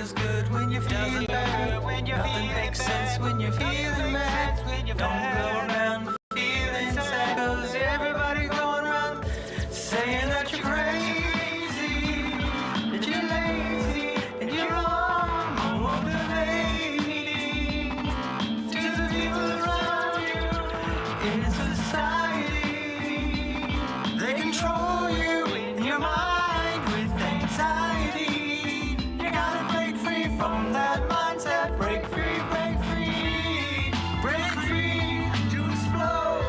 feels good when you're feeling bad. Nothing makes sense when you're feeling mad. Don't go around feeling sad, 'cause everybody's going around saying that you're crazy, that you're lazy, and you're unmotivated. To the people around you in society, they control you in your mind with anxiety. You gotta break free from that mindset. Break free, break free. Break free to explode.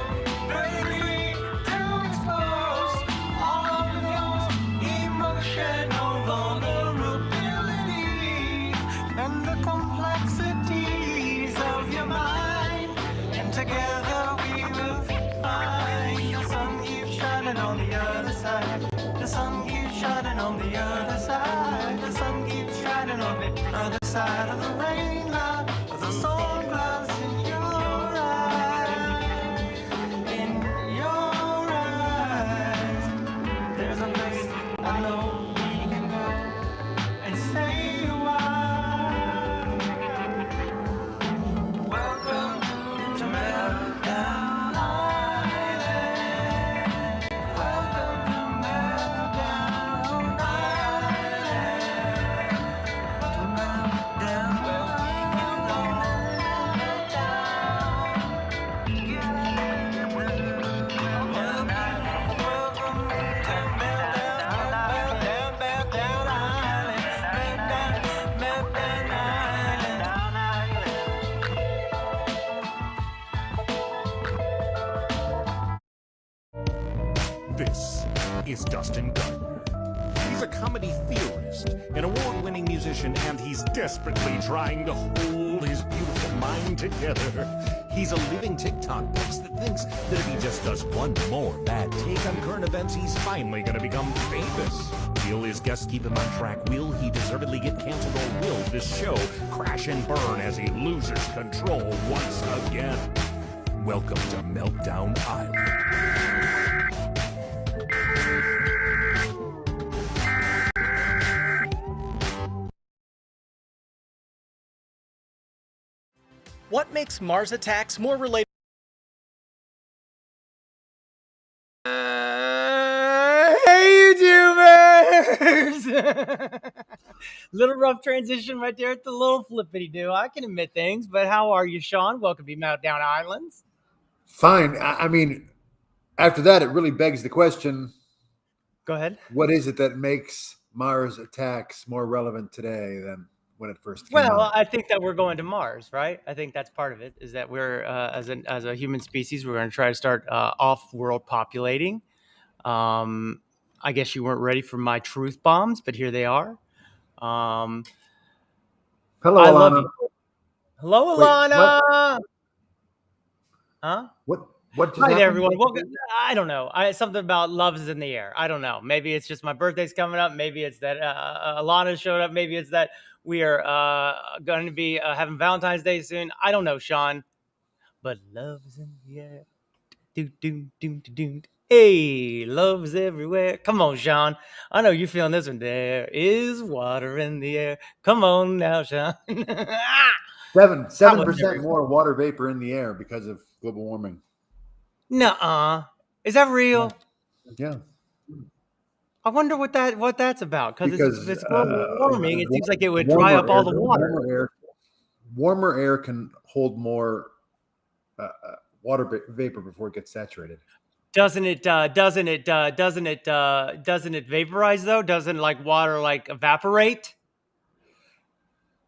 Break free to expose all of those emotional vulnerability and the complexities of your mind. And together we will find the sun keeps shining on the other side. The sun keeps shining on the other side. The sun keeps shining on the other side of the rain cloud, of the storm clouds in your eyes. In your eyes, there's a place I know we can go and stay a while. Welcome to Meltdown Island. Welcome to Meltdown Island. To Meltdown, This is Dustin Gardner. He's a comedy theorist, an award-winning musician, and he's desperately trying to hold his beautiful mind together. He's a living TikTok post that thinks that if he just does one more bad take on current events, he's finally gonna become famous. Will his guests keep him on track? Will he deservedly get canceled, or will this show crash and burn as he loses control once again? Welcome to Meltdown Island. What makes Mars attacks more relatable? Hey, YouTubers! Little rough transition right there at the little flippity do. I can admit things, but how are you, Sean? Welcome to Meltdown Islands. Fine. I mean, after that, it really begs the question: Go ahead. what is it that makes Mars attacks more relevant today than when it first came Well, out? I think that we're going to Mars, right? I think that's part of it. Is that we're as a human species, we're going to try to start off-world populating. I guess you weren't ready for my truth bombs, but here they are. Hello, I love Alana. you. Hello, Wait, Alana. Huh? What just Hi there, happened? everyone. Well, I don't know. Something about love is in the air. I don't know. Maybe it's just my birthday's coming up. Maybe it's that Alana showed up. Maybe it's that we are going to be having Valentine's Day soon. I don't know, Sean. But love is in the air. Do, do, do, do, do. Hey, love is everywhere. Come on, Sean. I know you're feeling this one. There is water in the air. Come on now, Sean. 7% more water vapor in the air because of global warming. Nuh-uh. Is that real? Yeah. I wonder what that's about. Because if it's global warming, it seems like it would warmer dry up all air- the water. Warmer air can hold more water vapor before it gets saturated. Doesn't it vaporize though? Doesn't like water like evaporate?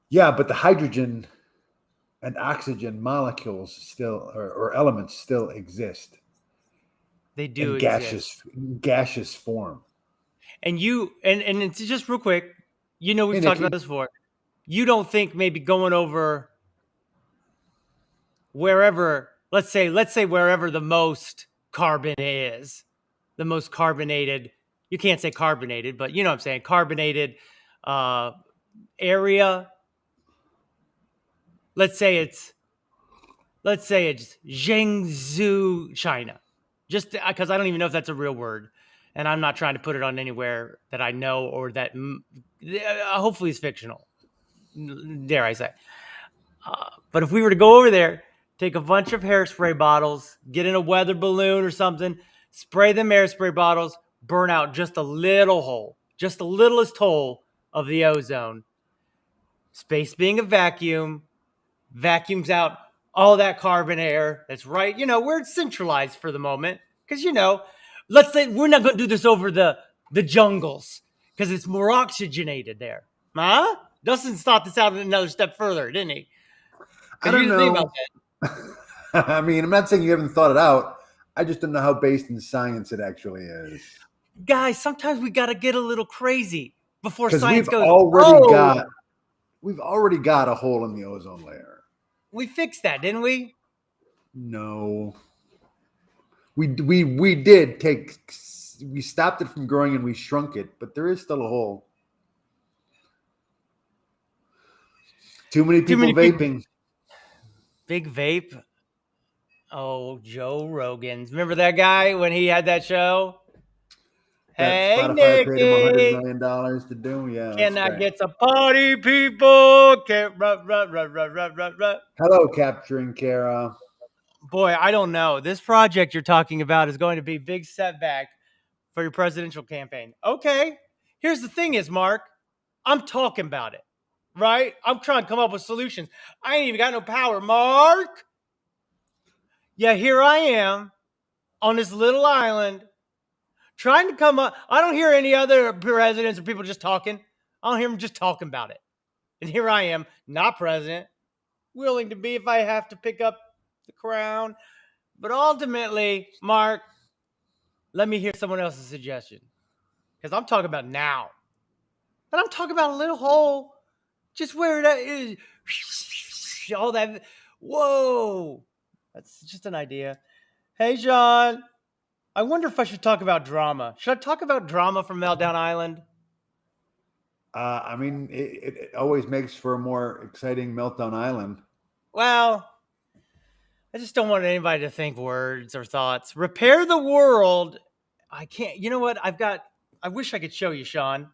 Yeah, but the hydrogen and oxygen molecules still, or elements still exist. They do in gaseous form. And it's just real quick, we've talked about this before. You don't think maybe going over wherever, let's say wherever the most carbon is, the most carbonated, you can't say carbonated, but you know what I'm saying, carbonated area. Let's say it's Zhengzhou, China. Just because I don't even know if that's a real word, and I'm not trying to put it on anywhere that I know or that hopefully is fictional. dare I say. But if we were to go over there, take a bunch of hairspray bottles, get in a weather balloon or something, spray them hairspray bottles, burn out just a little hole, just the littlest hole of the ozone. Space being a vacuum, vacuums out all that carbon air that's right, where it's centralized for the moment. Because, let's say we're not going to do this over the jungles because it's more oxygenated there. Huh? Dustin thought this out another step further, didn't he? I don't Think know. about that. I mean, I'm not saying you haven't thought it out. I just don't know how based in science it actually is. Guys, sometimes we got to get a little crazy before Because science we've goes, already got a hole in the ozone layer. We fixed that, didn't we? No. We stopped it from growing and we shrunk it, but there is still a hole. Too many people vaping. Big vape. Oh, Joe Rogan's. Remember that guy when he had that show? That Hey, Spotify paid him $100 Nikki. million to do. Yeah. Can I right. get some party people? Can't rut. Hello, Capturing Kara. Boy, I don't know. This project you're talking about is going to be a big setback for your presidential campaign. Okay. Here's the thing is, Mark, I'm talking about it, right? I'm trying to come up with solutions. I ain't even got no power, Mark. Yeah, here I am on this little island trying to come up. I don't hear any other presidents or people just talking. I don't hear them just talking about it. And here I am, not president, willing to be if I have to pick up the crown. But ultimately, Mark, let me hear someone else's suggestion. Because I'm talking about now. And I'm talking about a little hole. Just where that is. All that. Whoa. That's just an idea. Hey, Sean. I wonder if I should talk about drama. Should I talk about drama from Meltdown Island? I mean, it always makes for a more exciting Meltdown Island. Well, I just don't want anybody to think words or thoughts. Repair the world. I can't. You know what? I wish I could show you, Sean.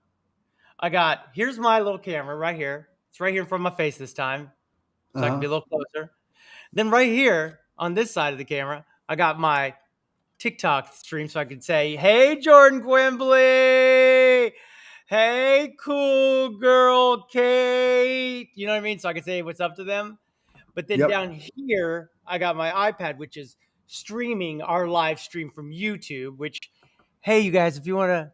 Here's my little camera right here. It's right here in front of my face this time. So I can be a little closer. Then right here on this side of the camera, I got my TikTok stream so I could say, hey, Jordan Quimbley. Hey, cool girl, Kate. You know what I mean? So I could say what's up to them. But then down here, I got my iPad, which is streaming our live stream from YouTube, which, hey, you guys, if you want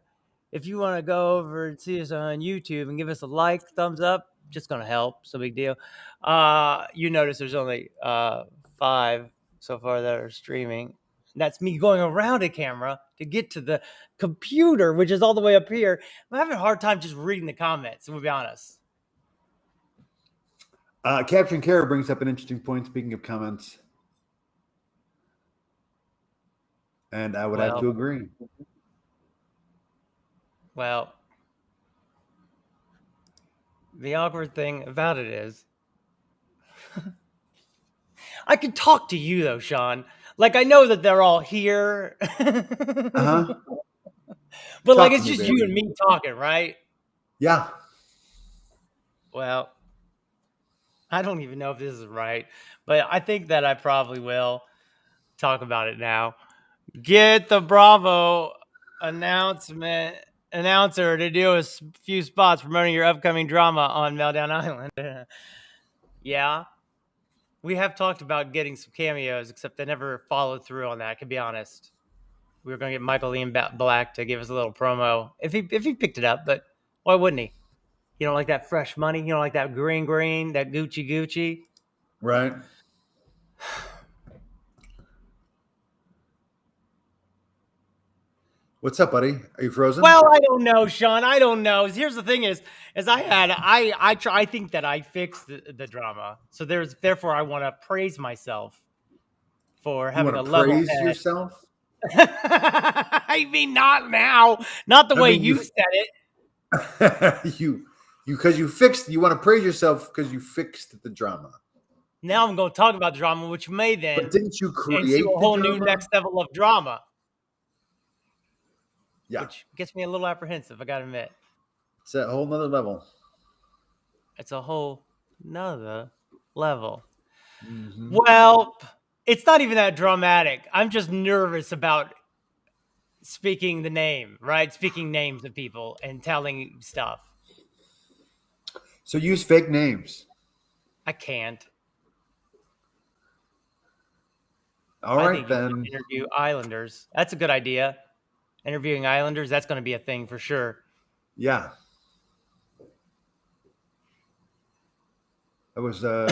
to go over and see us on YouTube and give us a like, thumbs up, just going to help. So big deal. You notice there's only 5 so far that are streaming. That's me going around a camera to get to the computer, which is all the way up here. I'm having a hard time just reading the comments, we'll be honest. Captain Kara brings up an interesting point, speaking of comments. And I would have to agree. Well, the awkward thing about it is I could talk to you, though, Sean. Like, I know that they're all here. But, like, it's just you and me talking, right? Yeah. Well, I don't even know if this is right, but I think that I probably will talk about it now. Get the Bravo announcer to do a few spots promoting your upcoming drama on Meltdown Island. Yeah. We have talked about getting some cameos, except they never followed through on that, to be honest. We were going to get Michael Ian Black to give us a little promo if he picked it up, but why wouldn't he? You don't like that fresh money? You don't like that green, that Gucci? Right. What's up, buddy? Are you frozen? Well, I don't know, Sean. I don't know. Here's the thing is I think that I fixed the drama. So therefore I want to praise myself for having a level head. Praise yourself? I mean, not now. Not the way you said it. You want to praise yourself because you fixed the drama. Now I'm going to talk about drama, which may then but didn't you create a whole new next level of drama? Yeah. Which gets me a little apprehensive, I got to admit. It's a whole nother level. It's a whole nother level. Mhm. Well, it's not even that dramatic. I'm just nervous about speaking the name, right? Speaking names of people and telling stuff. So use fake names. I can't. All I right think you should then. interview Islanders. That's a good idea. Interviewing Islanders, that's going to be a thing for sure. Yeah. That was a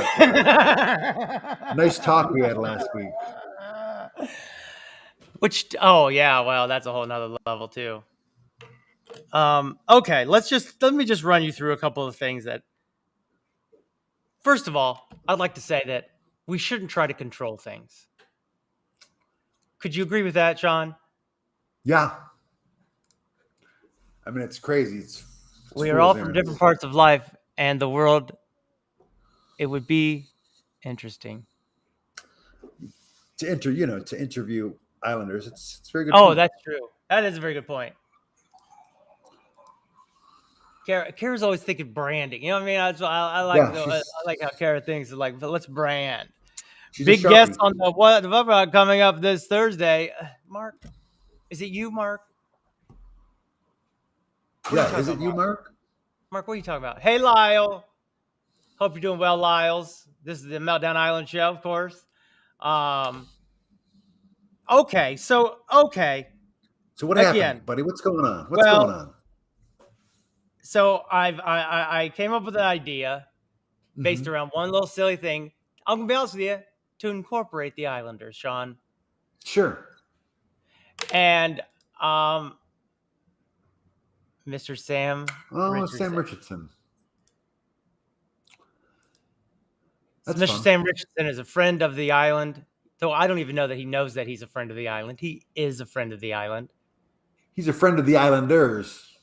nice talk we had last week. Oh yeah, well, that's a whole nother level too. Okay, let me just run you through a couple of things that, first of all, I'd like to say that we shouldn't try to control things. Could you agree with that, Sean? Yeah. I mean, it's crazy. It's We are all fool's from errands. different parts of life and the world. It would be interesting. To interview Islanders. It's a very good. Oh, point. that's true. That is a very good point. Kara's always thinking branding. You know what I mean? I like Yeah, I like how Kara thinks. Like, let's brand. she's Big a guest Sharpie. on the what coming up this Thursday. Mark, is it you, Mark? What are you Yeah, is talking it you, about? Mark? Mark, what are you talking about? Hey, Lyle. Hope you're doing well, Lyles. This is the Meltdown Island show, of course. Okay. So what Again, happened, buddy? What's going on? What's well, going on? so I came up with an idea based Mhm. around one little silly thing. I'm gonna be honest with you, to incorporate the Islanders, Sean. Sure. And Mr. Sam Oh, Richardson. Sam Richardson. So That's Mr. fun. Sam Richardson is a friend of the island. So I don't even know that he knows that he's a friend of the island. He is a friend of the island. He's a friend of the Islanders.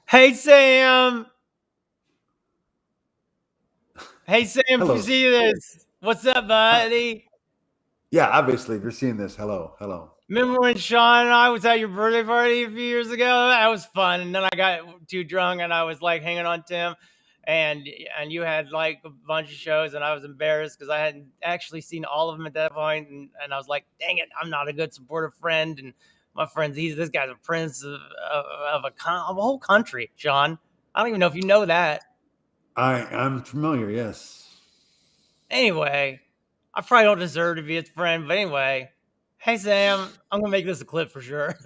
Hey, Sam. Hey, Sam, if Hello. you see this, what's up, buddy? Yeah, obviously, if you're seeing this, hello. Remember when Sean and I was at your birthday party a few years ago? That was fun. And then I got too drunk and I was like hanging on Tim. And you had like a bunch of shows and I was embarrassed because I hadn't actually seen all of them at that point. And I was like, dang it, I'm not a good supportive friend. And my friends, this guy's a prince of a whole country, Sean. I don't even know if you know that. I'm familiar, yes. Anyway, I probably don't deserve to be his friend, but anyway. Hey, Sam, I'm going to make this a clip for sure.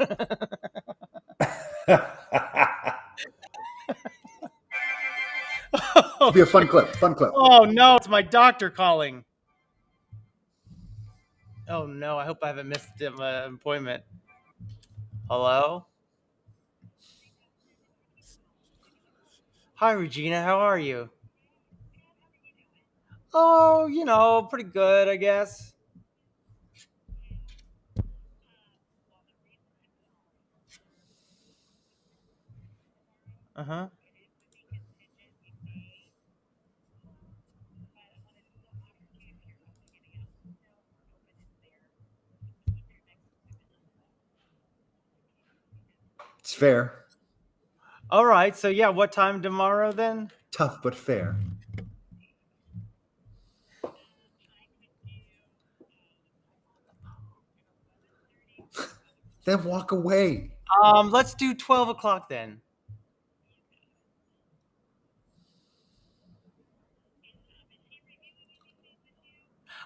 Be a fun clip. Oh, no, it's my doctor calling. Oh, no, I hope I haven't missed my appointment. Hello? Hi, Regina, how are you? Oh, pretty good, I guess. Uh-huh. It's fair. All right, so yeah, what time tomorrow then? Tough but fair. Then walk away. Let's do 12 o'clock then.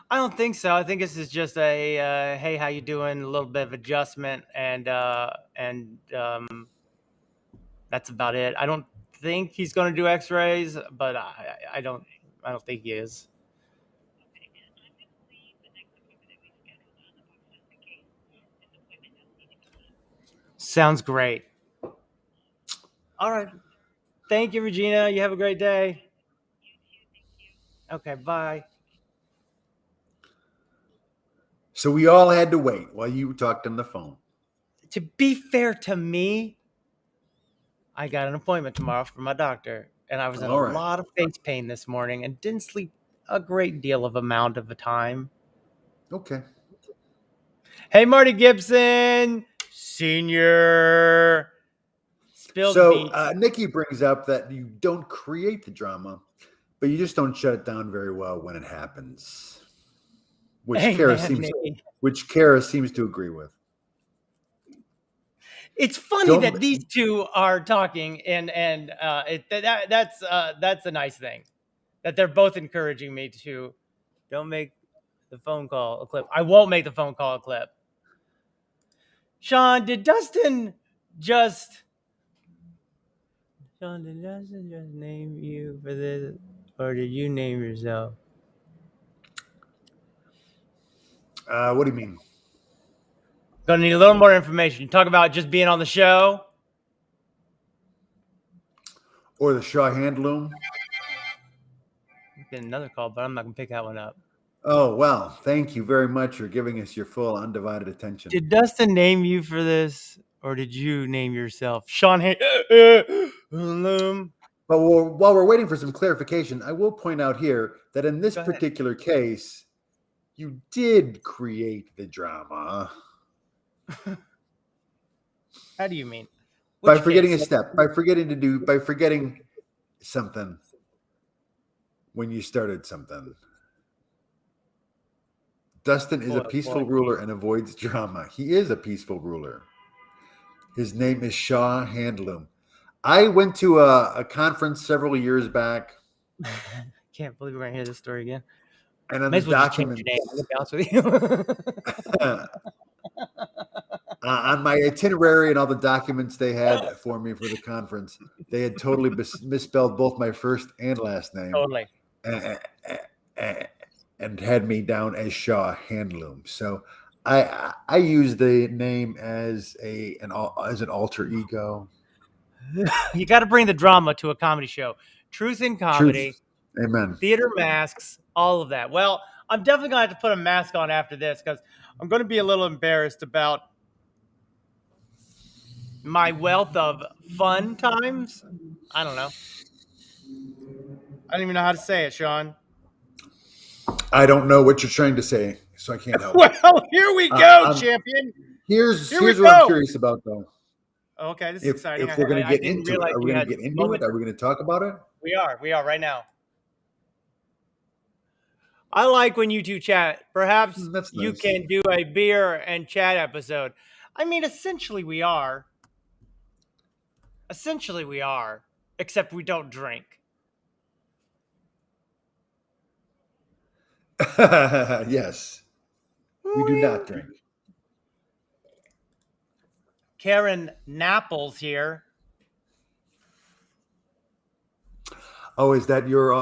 I don't think so. I think this is just a hey, how you doing? A little bit of adjustment, and that's about it. I don't think he's going to do X-rays, but I don't think he is. Sounds great. All right. Thank you, Regina. You have a great day. Okay, bye. So we all had to wait while you talked on the phone. To be fair to me, I got an appointment tomorrow for my doctor, and I was in a All right. lot of face pain this morning and didn't sleep a great deal of amount of the time. Okay. Hey, Marty Gibson, Senior. Spilled So beans. Nikki brings up that you don't create the drama, but you just don't shut it down very well when it happens, which Amen, Nicky. Kara seems to agree with. It's funny that these two are talking, and that's a nice thing that they're both encouraging me to don't make the phone call a clip. I won't make the phone call a clip. Sean, did Dustin just name you for this, or did you name yourself? What do you mean? Gonna need a little more information. Talk about just being on the show. Or the Shaw Handloom? Get another call, but I'm not gonna pick that one up. Oh, well, thank you very much for giving us your full undivided attention. Did Dustin name you for this, or did you name yourself? Sean Handloom. But while we're waiting for some clarification, I will point out here that in this particular case, you did create the drama. How do you mean? By forgetting a step, by forgetting something when you started something. Dustin is a peaceful ruler and avoids drama. He is a peaceful ruler. His name is Shaw Handloom. I went to a conference several years back. Can't believe we're going to hear this story again. And on the document, on my itinerary and all the documents they had for me for the conference, they had totally misspelled both my first and last name. Totally. And had me down as Shaw Handloom. So I use the name as an alter ego. You got to bring the drama to a comedy show. Truth in comedy. Truth. Amen. Theater masks, all of that. Well, I'm definitely going to have to put a mask on after this because I'm going to be a little embarrassed about my wealth of fun times. I don't know. I don't even know how to say it, Sean. I don't know what you're trying to say, so I can't help. Well, here we go, champion. Here's what I'm curious about, though. Okay, this is exciting. If we're going to get into it, are we going to get into it? Are we going to talk about it? We are right now. I like when you two chat. Perhaps you can do a beer and chat episode. I mean, essentially we are. Except we don't drink. Yes. We do not drink. Karen Napples here. Oh, is that your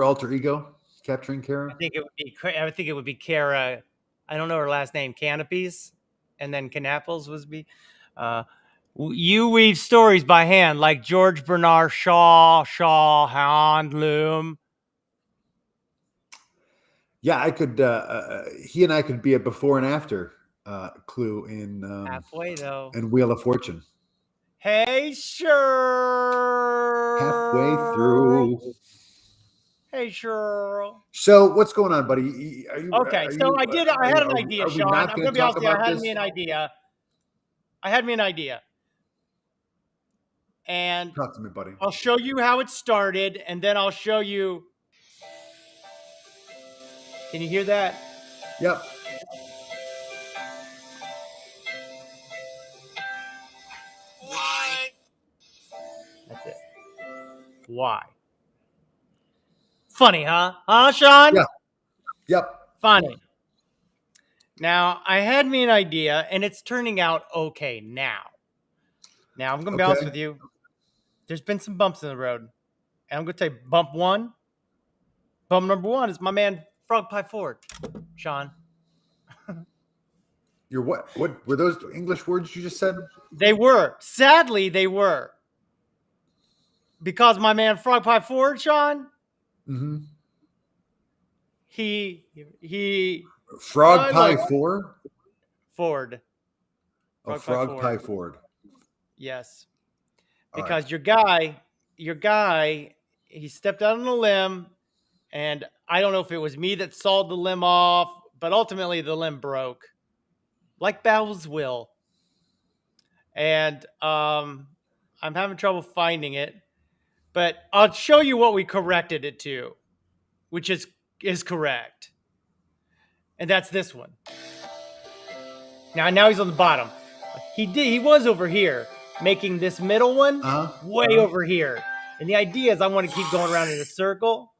alter ego capturing Kara? I think it would be Kara. I don't know her last name. Canopies, and then Canaples was be. You weave stories by hand like George Bernard Shaw Handloom. Yeah, I could. He and I could be a before and after clue in halfway though. In Wheel of Fortune. Hey, sure. Halfway through. Hey, Cheryl. So what's going on, buddy? Are you, okay, so I had an idea, Sean. I'm going to be honest with you. I had me an idea. And talk to me, buddy. I'll show you how it started, and then I'll show you. Can you hear that? Yep. Why? That's it. Why? Funny, huh? Huh, Sean? Yeah. Yep. Funny. Now, I had me an idea, and it's turning out okay now. Now, I'm going to be honest with you. There's been some bumps in the road. And I'm going to tell you, bump one. Bump number one is my man, Frog Pie Ford. Sean. Your what? What were those English words you just said? They were. Sadly, they were. Because my man, Frog Pie Ford, Sean. Mm-hmm. He Frog Pie Ford? Ford. Frog Pie Ford. Yes. Because your guy, he stepped out on a limb, and I don't know if it was me that sawed the limb off, but ultimately the limb broke. Like bowels will. And I'm having trouble finding it. But I'll show you what we corrected it to, which is correct. And that's this one. Now he's on the bottom. He was over here making this middle one way over here. And the idea is I want to keep going around in a circle.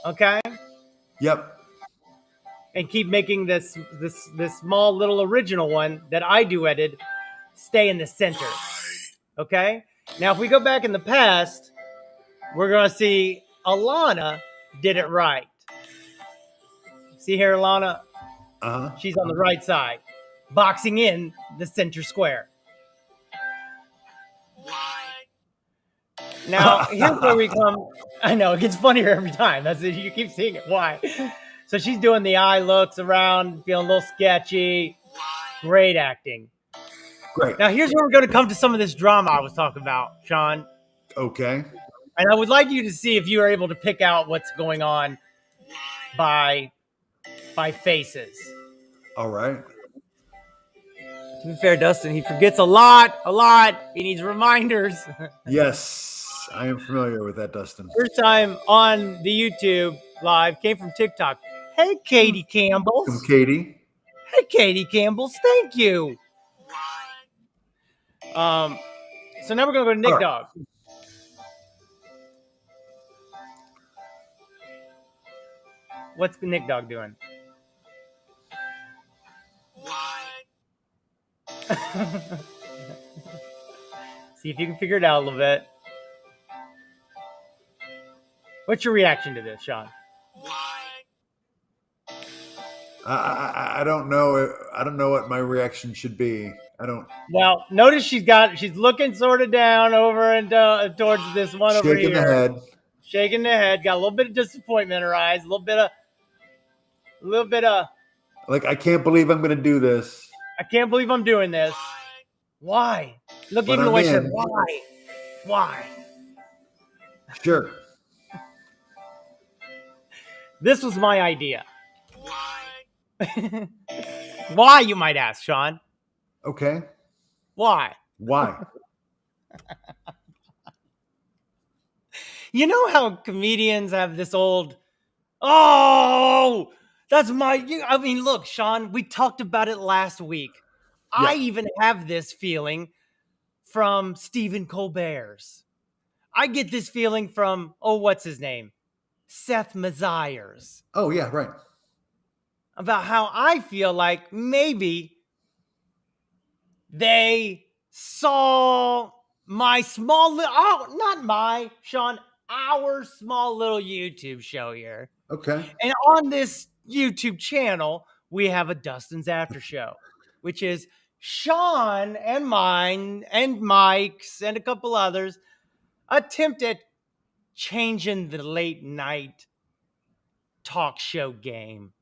Okay? Yep. And keep making this small little original one that I duetted stay in the center. Okay? Now if we go back in the past, we're going to see Alana did it right. See here, Alana? She's on the right side, boxing in the center square. Now, here's where we come. I know, it gets funnier every time. That's it. You keep seeing it. Why? So she's doing the eye looks around, feeling a little sketchy. Great acting. Great. Now, here's where we're going to come to some of this drama I was talking about, Sean. Okay. And I would like you to see if you are able to pick out what's going on by faces. All right. To be fair, Dustin, he forgets a lot. He needs reminders. Yes, I am familiar with that, Dustin. First time on the YouTube live came from TikTok. Hey, Katie Campbell's. From Katie. Hey, Katie Campbell's. Thank you. So now we're going to go to Nick Dog. What's the Nick Dog doing? See if you can figure it out a little bit. What's your reaction to this, Sean? I don't know. I don't know what my reaction should be. I don't. Well, notice she's looking sort of down over and towards this one over here. Shaking the head. Shaking the head. Got a little bit of disappointment in her eyes. A little bit of. Like, I can't believe I'm going to do this. I can't believe I'm doing this. Why? Look, even the way she said, why? Why? Sure. This was my idea. Why? Why, you might ask, Sean? Okay. Why? Why? You know how comedians have this old, oh, that's I mean, look, Sean, we talked about it last week. Yeah. I even have this feeling from Stephen Colbert's. I get this feeling from, what's his name? Seth Meyers. Oh, yeah, right. About how I feel like maybe they saw my small little, our small little YouTube show here. Okay. And on this YouTube channel, we have a Dustin's After Show, which is Sean and mine and Mike's and a couple others attempt at changing the late night talk show game.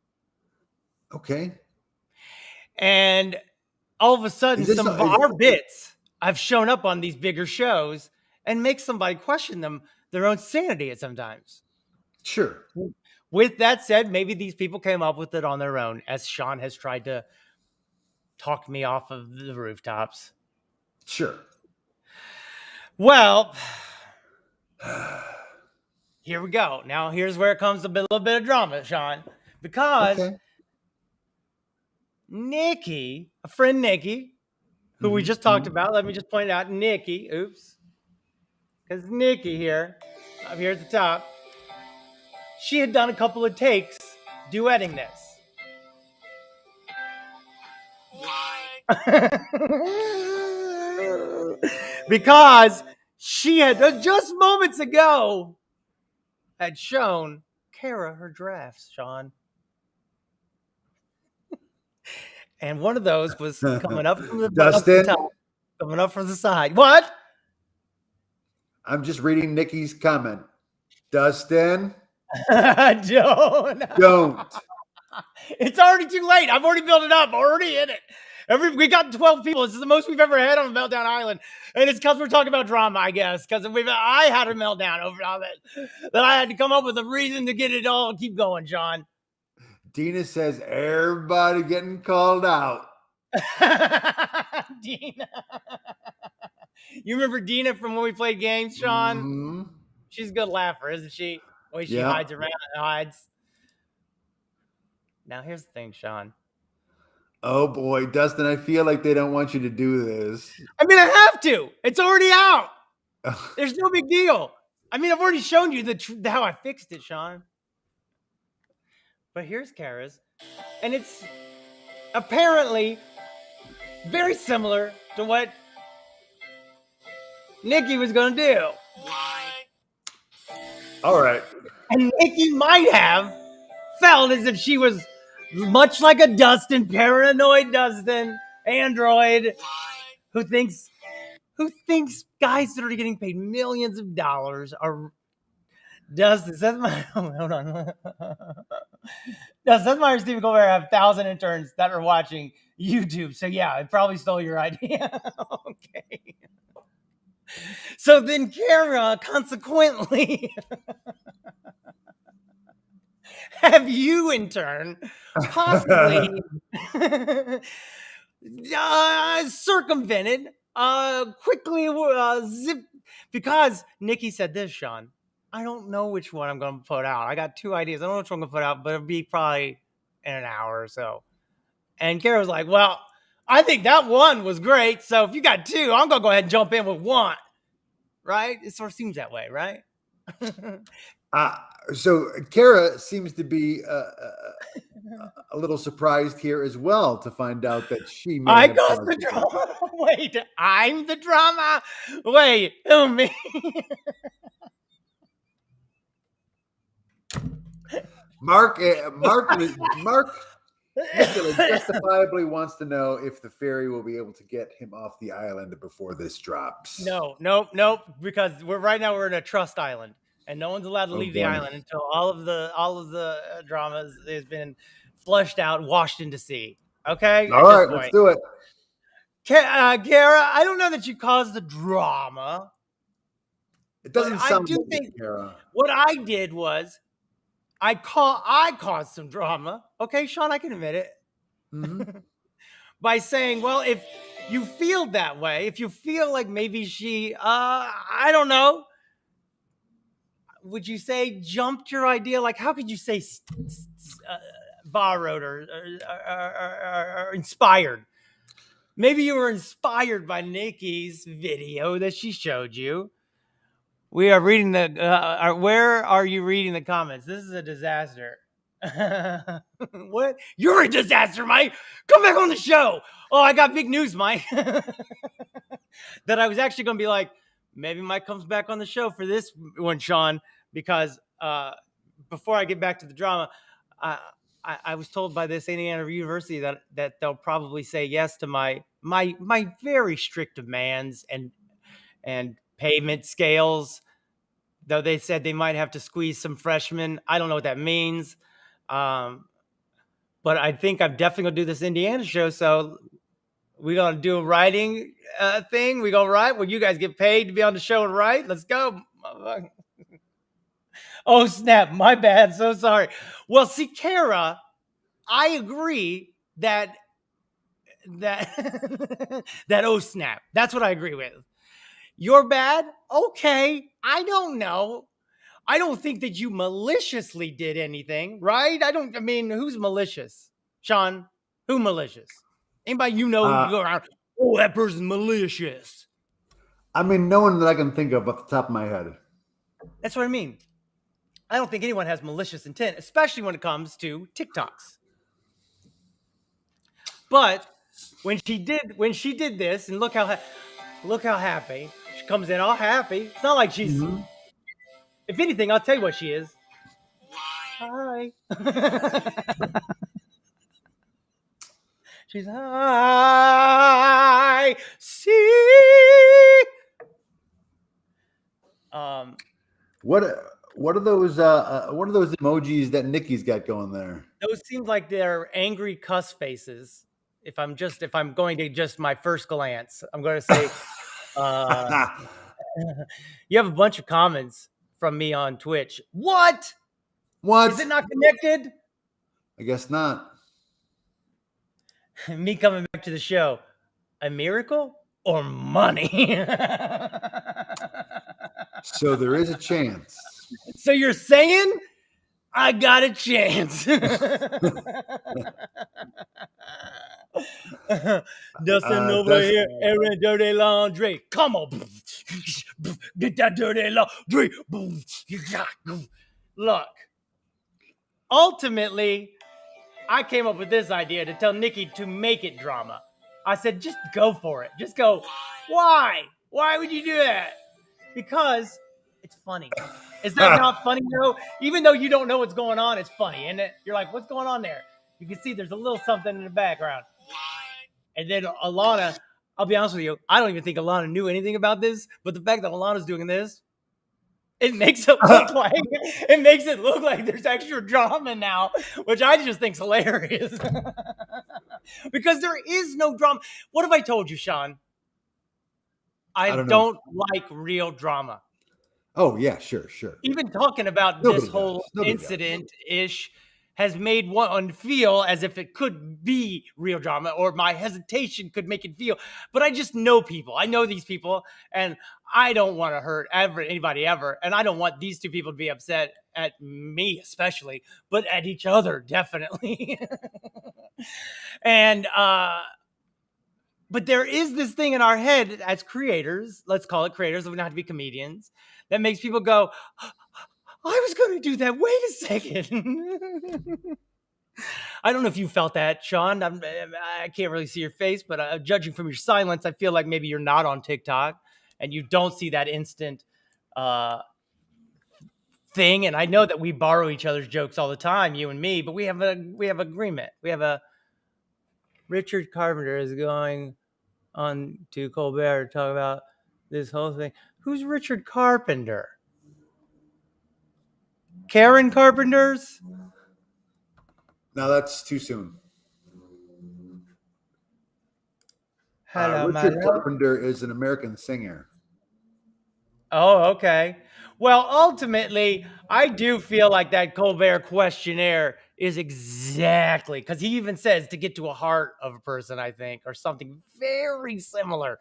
Okay. And all of a sudden, some of our bits have shown up on these bigger shows and make somebody question their own sanity at sometimes. Sure. With that said, maybe these people came up with it on their own, as Sean has tried to talk me off of the rooftops. Sure. Well, here we go. Now, here's where it comes a little bit of drama, Sean. Because Nikki, a friend Nikki, who we just talked about, let me just point out, Nikki, because Nikki here, up here at the top, she had done a couple of takes duetting this. Because she had just moments ago had shown Kara her drafts, Sean. And one of those was coming up from the Dustin, top, coming up from the side. What? I'm just reading Nikki's comment. Dustin, don't. It's already too late. I've already built it up. I'm already in it. We got 12 people. This is the most we've ever had on Meltdown Island. And it's because we're talking about drama, I guess. Because I had a meltdown over all that I had to come up with a reason to get it all. Keep going, Sean. Dina says, everybody getting called out. Dina. You remember Dina from when we played games, Sean? Mm-hmm. She's a good laugher, isn't she? The way she Yeah. hides around and hides. Now here's the thing, Sean. Oh boy, Dustin, I feel like they don't want you to do this. I mean, I have to. It's already out. There's no big deal. I mean, I've already shown you how I fixed it, Sean. But here's Kara's, and it's apparently very similar to what Nikki was going to do. All right. And Nikki might have felt as if she was much like a Dustin, paranoid Dustin, android, who thinks guys that are getting paid millions of dollars are Dustin. Hold on. Dustin Meyer, Stephen Colbert have 1,000 interns that are watching YouTube. So yeah, I probably stole your idea. Okay. So then Kara, consequently, have you in turn possibly circumvented, quickly zip, because Nikki said this, Sean. I don't know which one I'm going to put out. I got 2 ideas. I don't know which one I'm going to put out, but it'll be probably in an hour or so. And Kara was like, well, I think that one was great. So if you got 2, I'm going to go ahead and jump in with 1. Right? It sort of seems that way, right? So Kara seems to be a little surprised here as well to find out that she may I have caused caused the it. drama. Wait, I'm the drama. Wait, who me? Mark Nicola justifiably wants to know if the ferry will be able to get him off the island before this drops. Nope. Because right now we're in a trust island, and no one's allowed to leave the island until all of the dramas has been flushed out, washed into sea. Okay. All right, let's do it. Kara, I don't know that you caused the drama. It doesn't But sound I do like think it, Kara. what I did was I caused some drama. Okay, Sean, I can admit it. Mm-hmm. By saying, well, if you feel that way, if you feel like maybe she, I don't know, would you say jumped your idea? Like, how could you say borrowed or inspired? Maybe you were inspired by Nikki's video that she showed you. We are reading where are you reading the comments? This is a disaster. What? You're a disaster, Mike. Come back on the show. Oh, I got big news, Mike. That I was actually going to be like, maybe Mike comes back on the show for this one, Sean, because before I get back to the drama, I was told by this Indiana University that they'll probably say yes to my very strict demands and payment scales, though they said they might have to squeeze some freshmen. I don't know what that means. But I think I'm definitely going to do this Indiana show. So we're going to do a writing thing. We're going to write. Well, you guys get paid to be on the show and write. Let's go. Oh, snap. My bad. So sorry. Well, see, Kara, I agree that oh, snap. That's what I agree with. You're bad? Okay. I don't know. I don't think that you maliciously did anything, right? I mean, who's malicious? Sean, who malicious? Anybody you know who go around, oh, that person's malicious. I mean, no one that I can think of off the top of my head. That's what I mean. I don't think anyone has malicious intent, especially when it comes to TikToks. But when she did this, and look how happy. She comes in all happy. It's not like she's... Mm-hmm. If anything, I'll tell you what she is. Hi. She's hi. See. What are those emojis that Nikki's got going there? Those seem like they're angry cuss faces. If I'm going to just my first glance, I'm going to say, you have a bunch of comments from me on Twitch. What? Is it not connected? I guess not. Me coming back to the show. A miracle or money? So there is a chance. So you're saying I got a chance. Dustin over here, airing dirty laundry. Come on. Get that dirty laundry. Look, ultimately, I came up with this idea to tell Nikki to make it drama. I said, just go for it. Just go. Why? Why would you do that? Because it's funny. Is that not funny though? Even though you don't know what's going on, it's funny, isn't it? You're like, what's going on there? You can see there's a little something in the background. And then Alana, I'll be honest with you, I don't even think Alana knew anything about this, but the fact that Alana's doing this, it makes it look like there's extra drama now, which I just think's hilarious. Because there is no drama. What have I told you, Sean? I don't like real drama. Oh, yeah, sure. Even talking about this whole incident-ish has made one feel as if it could be real drama, or my hesitation could make it feel. But I just know people. I know these people, and I don't want to hurt anybody ever. And I don't want these two people to be upset at me especially, but at each other, definitely. And but there is this thing in our head as creators, let's call it creators, we don't have to be comedians, that makes people go, I was going to do that. Wait a second. I don't know if you felt that, Sean. I can't really see your face, but judging from your silence, I feel like maybe you're not on TikTok and you don't see that instant thing. And I know that we borrow each other's jokes all the time, you and me, but we have agreement. We have a Richard Carpenter is going on to Colbert to talk about this whole thing. Who's Richard Carpenter? Karen Carpenter's? No, that's too soon. Hello, Richard Carpenter is an American singer. Oh, okay. Well, ultimately, I do feel like that Colbert questionnaire is exactly, because he even says to get to a heart of a person, I think, or something very similar.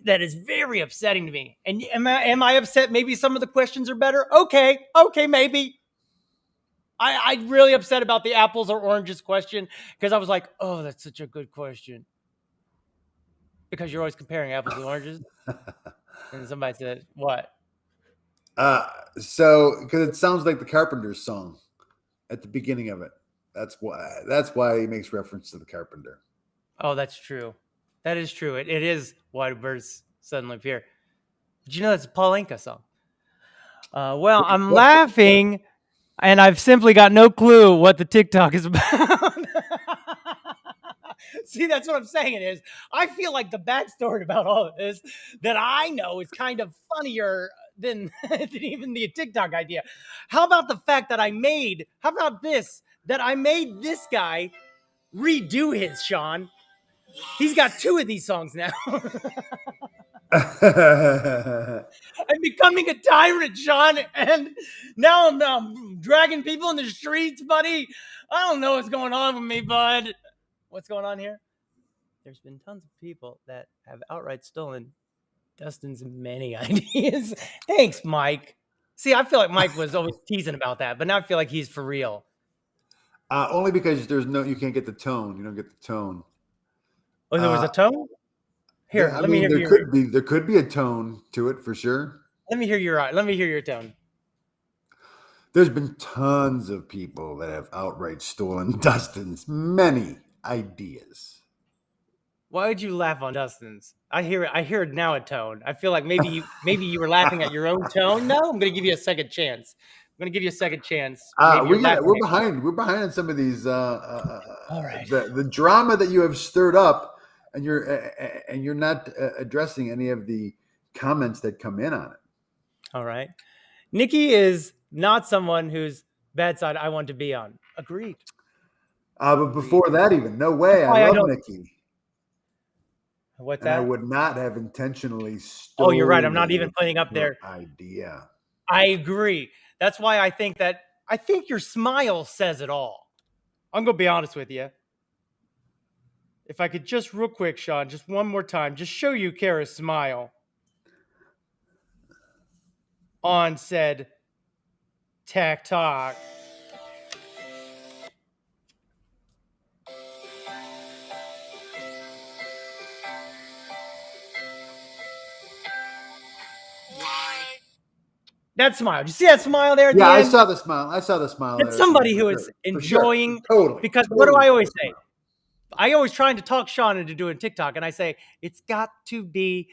That is very upsetting to me. And am I upset? Maybe some of the questions are better. Okay, maybe. I'm really upset about the apples or oranges question because I was like, oh, that's such a good question. Because you're always comparing apples and oranges. And somebody said, what? So because it sounds like the Carpenters song at the beginning of it. That's why he makes reference to the Carpenter. Oh, that's true. That is true. It is Why Do Birds Suddenly Appear. Did you know that's a Paul Anka song? Well, I'm laughing, and I've simply got no clue what the TikTok is about. See, that's what I'm saying. It is. I feel like the backstory about all of this that I know is kind of funnier than even the TikTok idea. How about the fact that I made this guy redo his, Sean? He's got 2 of these songs now. I'm becoming a tyrant, Sean, and now I'm dragging people in the streets, buddy. I don't know what's going on with me, bud. What's going on here? There's been tons of people that have outright stolen Dustin's many ideas. Thanks, Mike. See, I feel like Mike was always teasing about that, but now I feel like he's for real. Only because you can't get the tone. You don't get the tone. Oh, there was a tone? Here, let me hear. There could be a tone to it for sure. Let me hear your tone. There's been tons of people that have outright stolen Dustin's many ideas. Why would you laugh on Dustin's? I hear now a tone. I feel like maybe you were laughing at your own tone. No, I'm going to give you a second chance. We're behind. We're behind on some of these. All right. The drama that you have stirred up, and you're not addressing any of the comments that come in on it. All right. Nikki is not someone whose bad side I want to be on. Agreed. But before that, even no way. I love Nikki. What's that? I would not have intentionally stolen. Oh, you're right. I'm not even putting up their idea. I agree. That's why I think your smile says it all. I'm going to be honest with you. If I could just real quick, Sean, just one more time, just show you Kara's smile. on said Tech Talk. That smile. Did you see that smile there at the Yeah, I end? saw the smile. I saw the smile. That's there at the somebody end, who for is sure. For sure. enjoying. Totally. Because what do totally. I always say? I always trying to talk Sean into doing TikTok, and I say it's got to be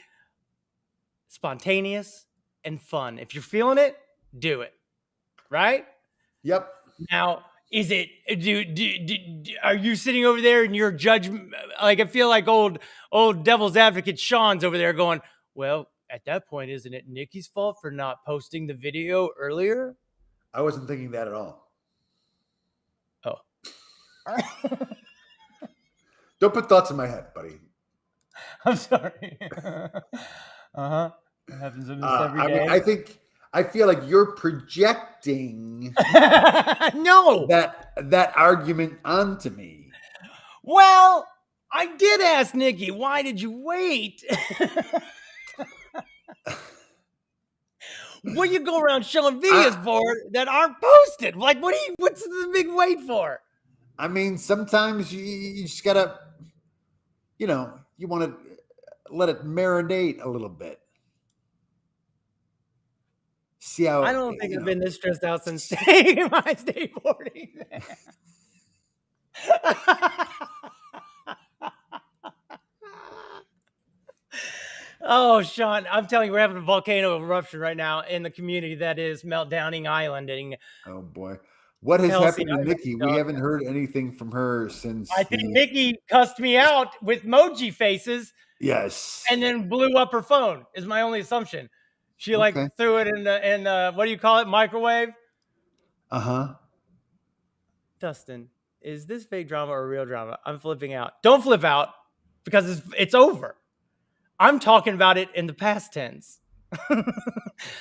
spontaneous and fun. If you're feeling it, do it. Right? Yep. Now, is it are you sitting over there and you're judgment? Like I feel like old devil's advocate Sean's over there going, well, at that point, isn't it Nikki's fault for not posting the video earlier? I wasn't thinking that at all. Oh. Don't put thoughts in my head, buddy. I'm sorry. Uh-huh. It happens almost every day. I feel like you're projecting no. that argument onto me. Well, I did ask Nikki, why did you wait? What do you go around showing videos for that aren't posted? Like, what's the big wait for? I mean, sometimes you just gotta, you want to let it marinate a little bit. See how I don't think I've been this stressed out since my skateboarding. Oh, Sean, I'm telling you, we're having a volcano eruption right now in the community that is Meltdowning Island. Oh boy. What has Kelsey, happened to Nikki? We haven't heard anything from her since. I think Nikki cussed me out with emoji faces. Yes. And then blew up her phone is my only assumption. She threw it in the what do you call it? Microwave? Uh-huh. Dustin, is this fake drama or real drama? I'm flipping out. Don't flip out because it's over. I'm talking about it in the past tense.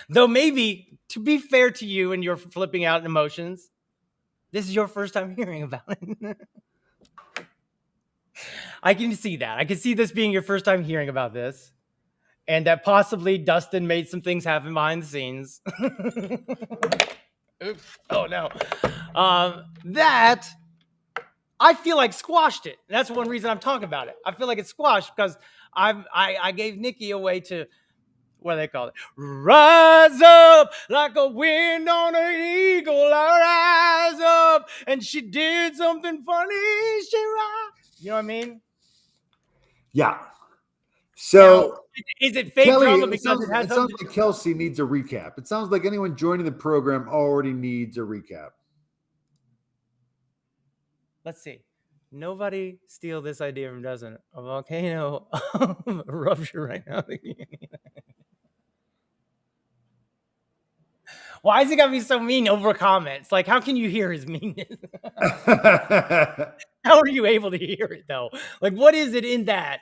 Though maybe, to be fair to you and your flipping out emotions, this is your first time hearing about it. I can see that. I can see this being your first time hearing about this. And that possibly Dustin made some things happen behind the scenes. Oops. Oh, no. That, I feel like squashed it. That's one reason I'm talking about it. I feel like it's squashed because I gave Nikki a way to, what do they call it? Rise up like a wind on an eagle. I rise up and she did something funny. She rise. You know what I mean? Yeah. So now, is it fake Kelly, drama it because sounds, it has it sounds like Kelsey needs a recap. It sounds like anyone joining the program already needs a recap. Let's see. Nobody steal this idea from Dustin. A volcano eruption right now. Why is he got to be so mean over comments? Like, how can you hear his meanness? How are you able to hear it, though? Like, what is it in that?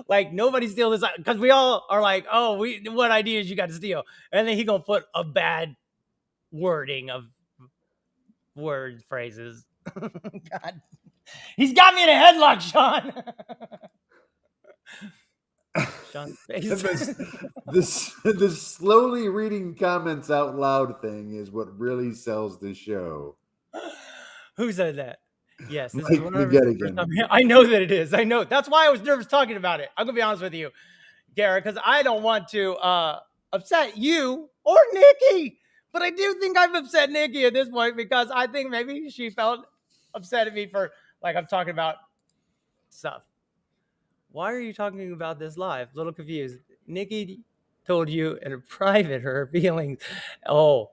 Like, nobody steal this, because we all are like, oh, what ideas you got to steal? And then he going to put a bad wording of word phrases. God. He's got me in a headlock, Sean. Sean's face. The slowly reading comments out loud thing is what really sells the show. Who said that? Yes, this Mike is one of McGettigan. I know that it is. I know. That's why I was nervous talking about it. I'm gonna be honest with you, Garrett, because I don't want to upset you or Nikki. But I do think I've upset Nikki at this point because I think maybe she felt upset at me for, like, I'm talking about stuff. Why are you talking about this live? A little confused. Nikki told you in a private her feelings. Oh,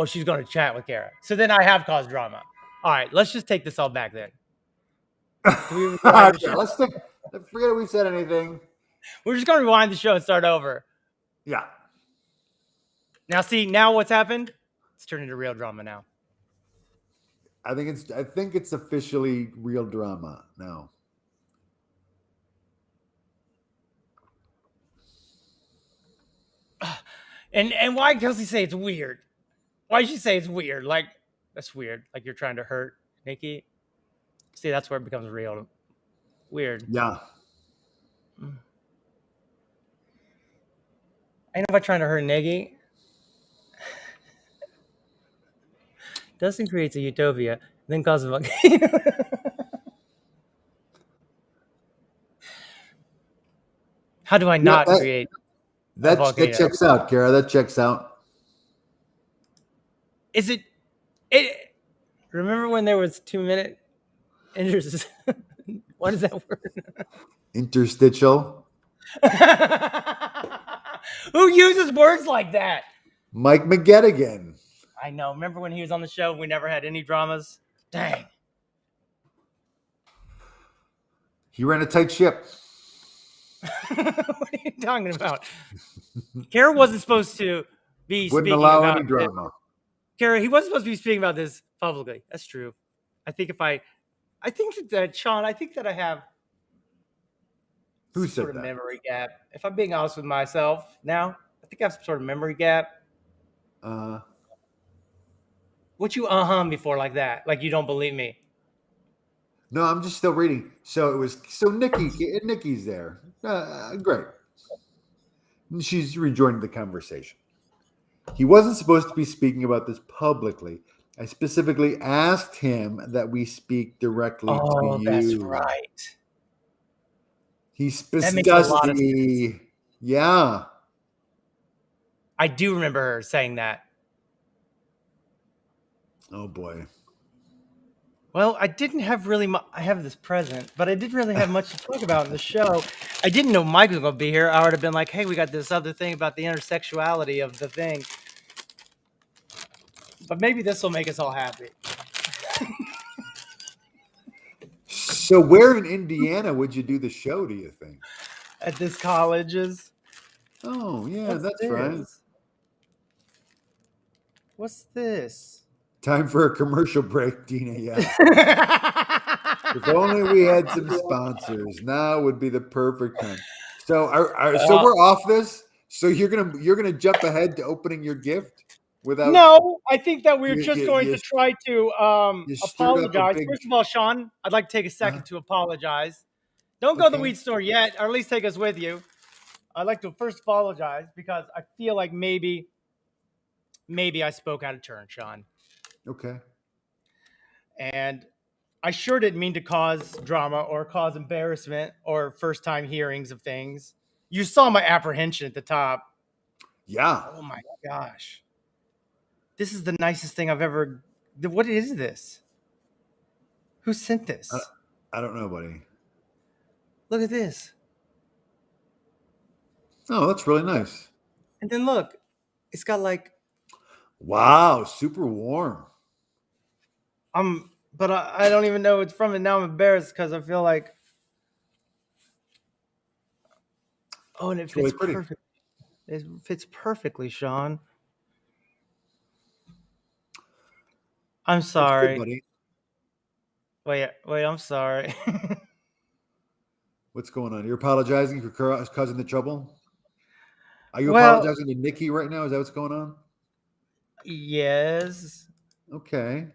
she's going to chat with Garrett. So then I have caused drama. All right, let's just take this all back then. Let's forget we said anything. We're just going to rewind the show and start over. Yeah. Now, see, now what's happened? It's turned into real drama now. I think it's officially real drama now. And why does Kelsey say it's weird? Why did she say it's weird? Like, that's weird. Like you're trying to hurt Nikki. See, that's where it becomes real weird. Yeah. I know if I trying to hurt Negi. Dustin creates a utopia, then causes a volcano. How do I Yeah, not create a that volcano? checks out, Kara. That checks out. Is it? It. Remember when there was 2 minute inters? What is that word? Interstitial. Who uses words like that? Mike McGettigan. I know. Remember when he was on the show? We never had any dramas. Dang. He ran a tight ship. What are you talking about? Kara wasn't supposed to be Wouldn't speaking allow about any drama. Kara, he wasn't supposed to be speaking about this publicly. That's true. I think that Sean, I think that I have Who some said sort of that? memory gap. If I'm being honest with myself now, I think I have some sort of memory gap. What you before like that? Like you don't believe me? No, I'm just still reading. So Nikki's there. Great. She's rejoining the conversation. He wasn't supposed to be speaking about this publicly. I specifically asked him that we speak directly to you. That's right. He That makes a lot of specifically, yeah. I do remember her saying that. Oh boy. Well, I didn't have really I have this present, but I didn't really have much to talk about in the show. I didn't know Mike was going to be here. I would have been like, hey, we got this other thing about the intersexuality of the thing. But maybe this will make us all happy. So where in Indiana would you do the show, do you think? At this college's. Oh, yeah, What's that's this? right. What's this? Time for a commercial break, Dina. Yeah. If only we had some sponsors. Now would be the perfect time. So, so we're off this. So you're gonna jump ahead to opening your gift without? No, I think that we're You- just you- going you- to try to you stirred up a apologize. big- First of all, Sean, I'd like to take a second to apologize. Don't go to the Okay. weed store yet, or at least take us with you. I'd like to first apologize because I feel like maybe I spoke out of turn, Sean. Okay. And I sure didn't mean to cause drama or cause embarrassment or first time hearings of things. You saw my apprehension at the top. Yeah. Oh my gosh. This is the nicest thing I've ever. What is this? Who sent this? I don't know, buddy. Look at this. Oh, that's really nice. And then look, it's got like Wow, super warm. but I don't even know it's from it now. I'm embarrassed because I feel like and it It's fits really pretty. perfect. It fits perfectly, Sean. I'm That's good, sorry. buddy. Wait, I'm sorry. What's going on? You're apologizing for causing the trouble? Are you Well- apologizing to Nikki right now? Is that what's going on? Yes. Okay.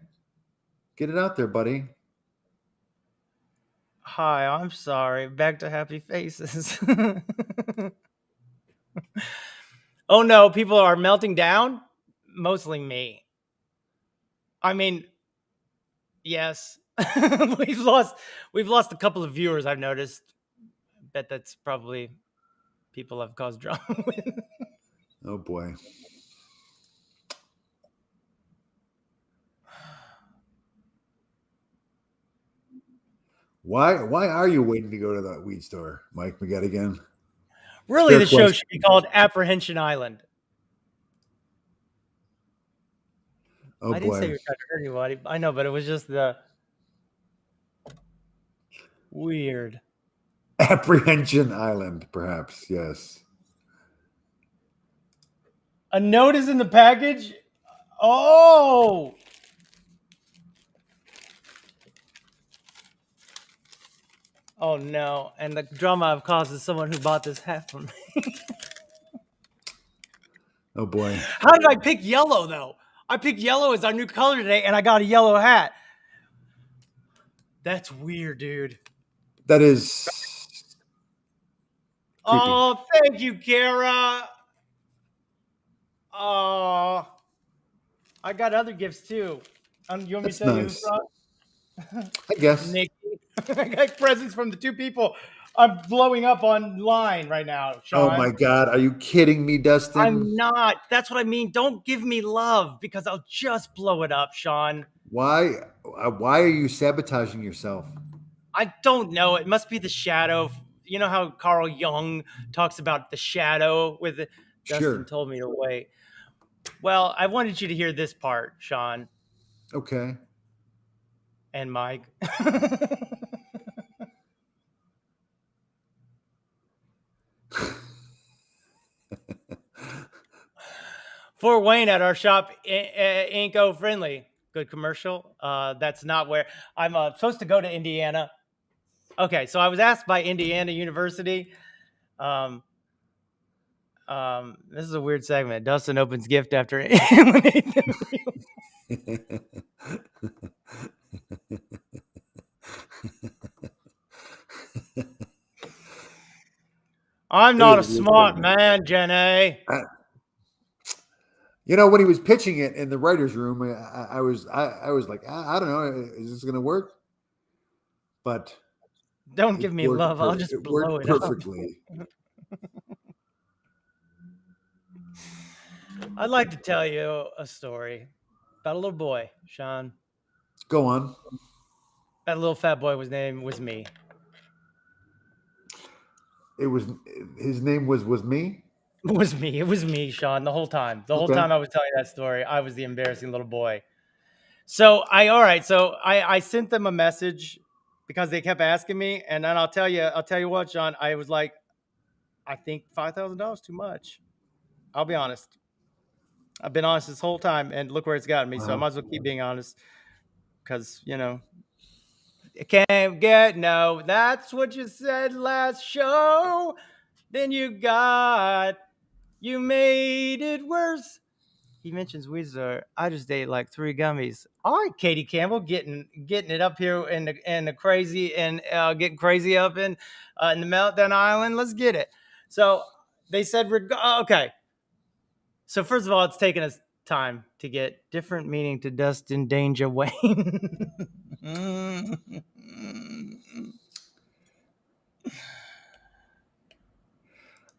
Get it out there, buddy. Hi, I'm sorry. Back to happy faces. Oh no, people are melting down? Mostly me. I mean, yes. we've lost a couple of viewers, I've noticed. Bet that's probably people I've caused drama with. Oh boy. Why are you waiting to go to the weed store, Mike McGettigan? Really, Fair the show question. should be called Apprehension Island. Oh I didn't say boy. you were trying to hurt anybody. I know, but it was just the weird. Apprehension Island, perhaps. Yes. A note is in the package? Oh! Oh no. And the drama I've caused is someone who bought this hat from me. Oh boy. How did I pick yellow though? I picked yellow as our new color today and I got a yellow hat. That's weird, dude. That is creepy. Oh, thank you, Kara. Oh, I got other gifts too. You want me That's to tell you who nice. from? I guess. Nikki. I got presents from the two people I'm blowing up online right now, Oh Sean. my God. Are you kidding me, Dustin? I'm not. That's what I mean. Don't give me love because I'll just blow it up, Sean. Why? Why are you sabotaging yourself? I don't know. It must be the shadow. You know how Carl Jung talks about the shadow with it? Dustin Sure. told me to wait. Well, I wanted you to hear this part, Sean Okay. and Mike. Fort Wayne at our shop, Inco friendly. Good commercial. That's not where I'm supposed to go to Indiana. Okay, so I was asked by Indiana University. Um, this is a weird segment. Dustin opens gift after I'm It not is a a weird smart segment. man, Jenny. You know, when he was pitching it in the writers' room, I was like, I don't know, is this going to work? But Don't give me love. I'll just it blow worked it up. perfectly. I'd like to tell you a story about a little boy, Sean. Go on. That little fat boy was me. It was his name was me. It was me. It was me, Sean, the whole time. The whole Okay. time I was telling that story, I was the embarrassing little boy. So I sent them a message because they kept asking me, and then I'll tell you what, Sean, I was like, I think $5,000 too much. I'll be honest. I've been honest this whole time, and look where it's gotten me. So I might as well keep being honest, because it can't get no. That's what you said last show. Then you made it worse. He mentions Weezer. I just ate like 3 gummies. All right, Katie Campbell, getting it up here in the crazy and getting crazy up in the Meltdown Island. Let's get it. So they said, okay. So first of all, it's taken us time to get different meaning to Dustin Danger Wayne.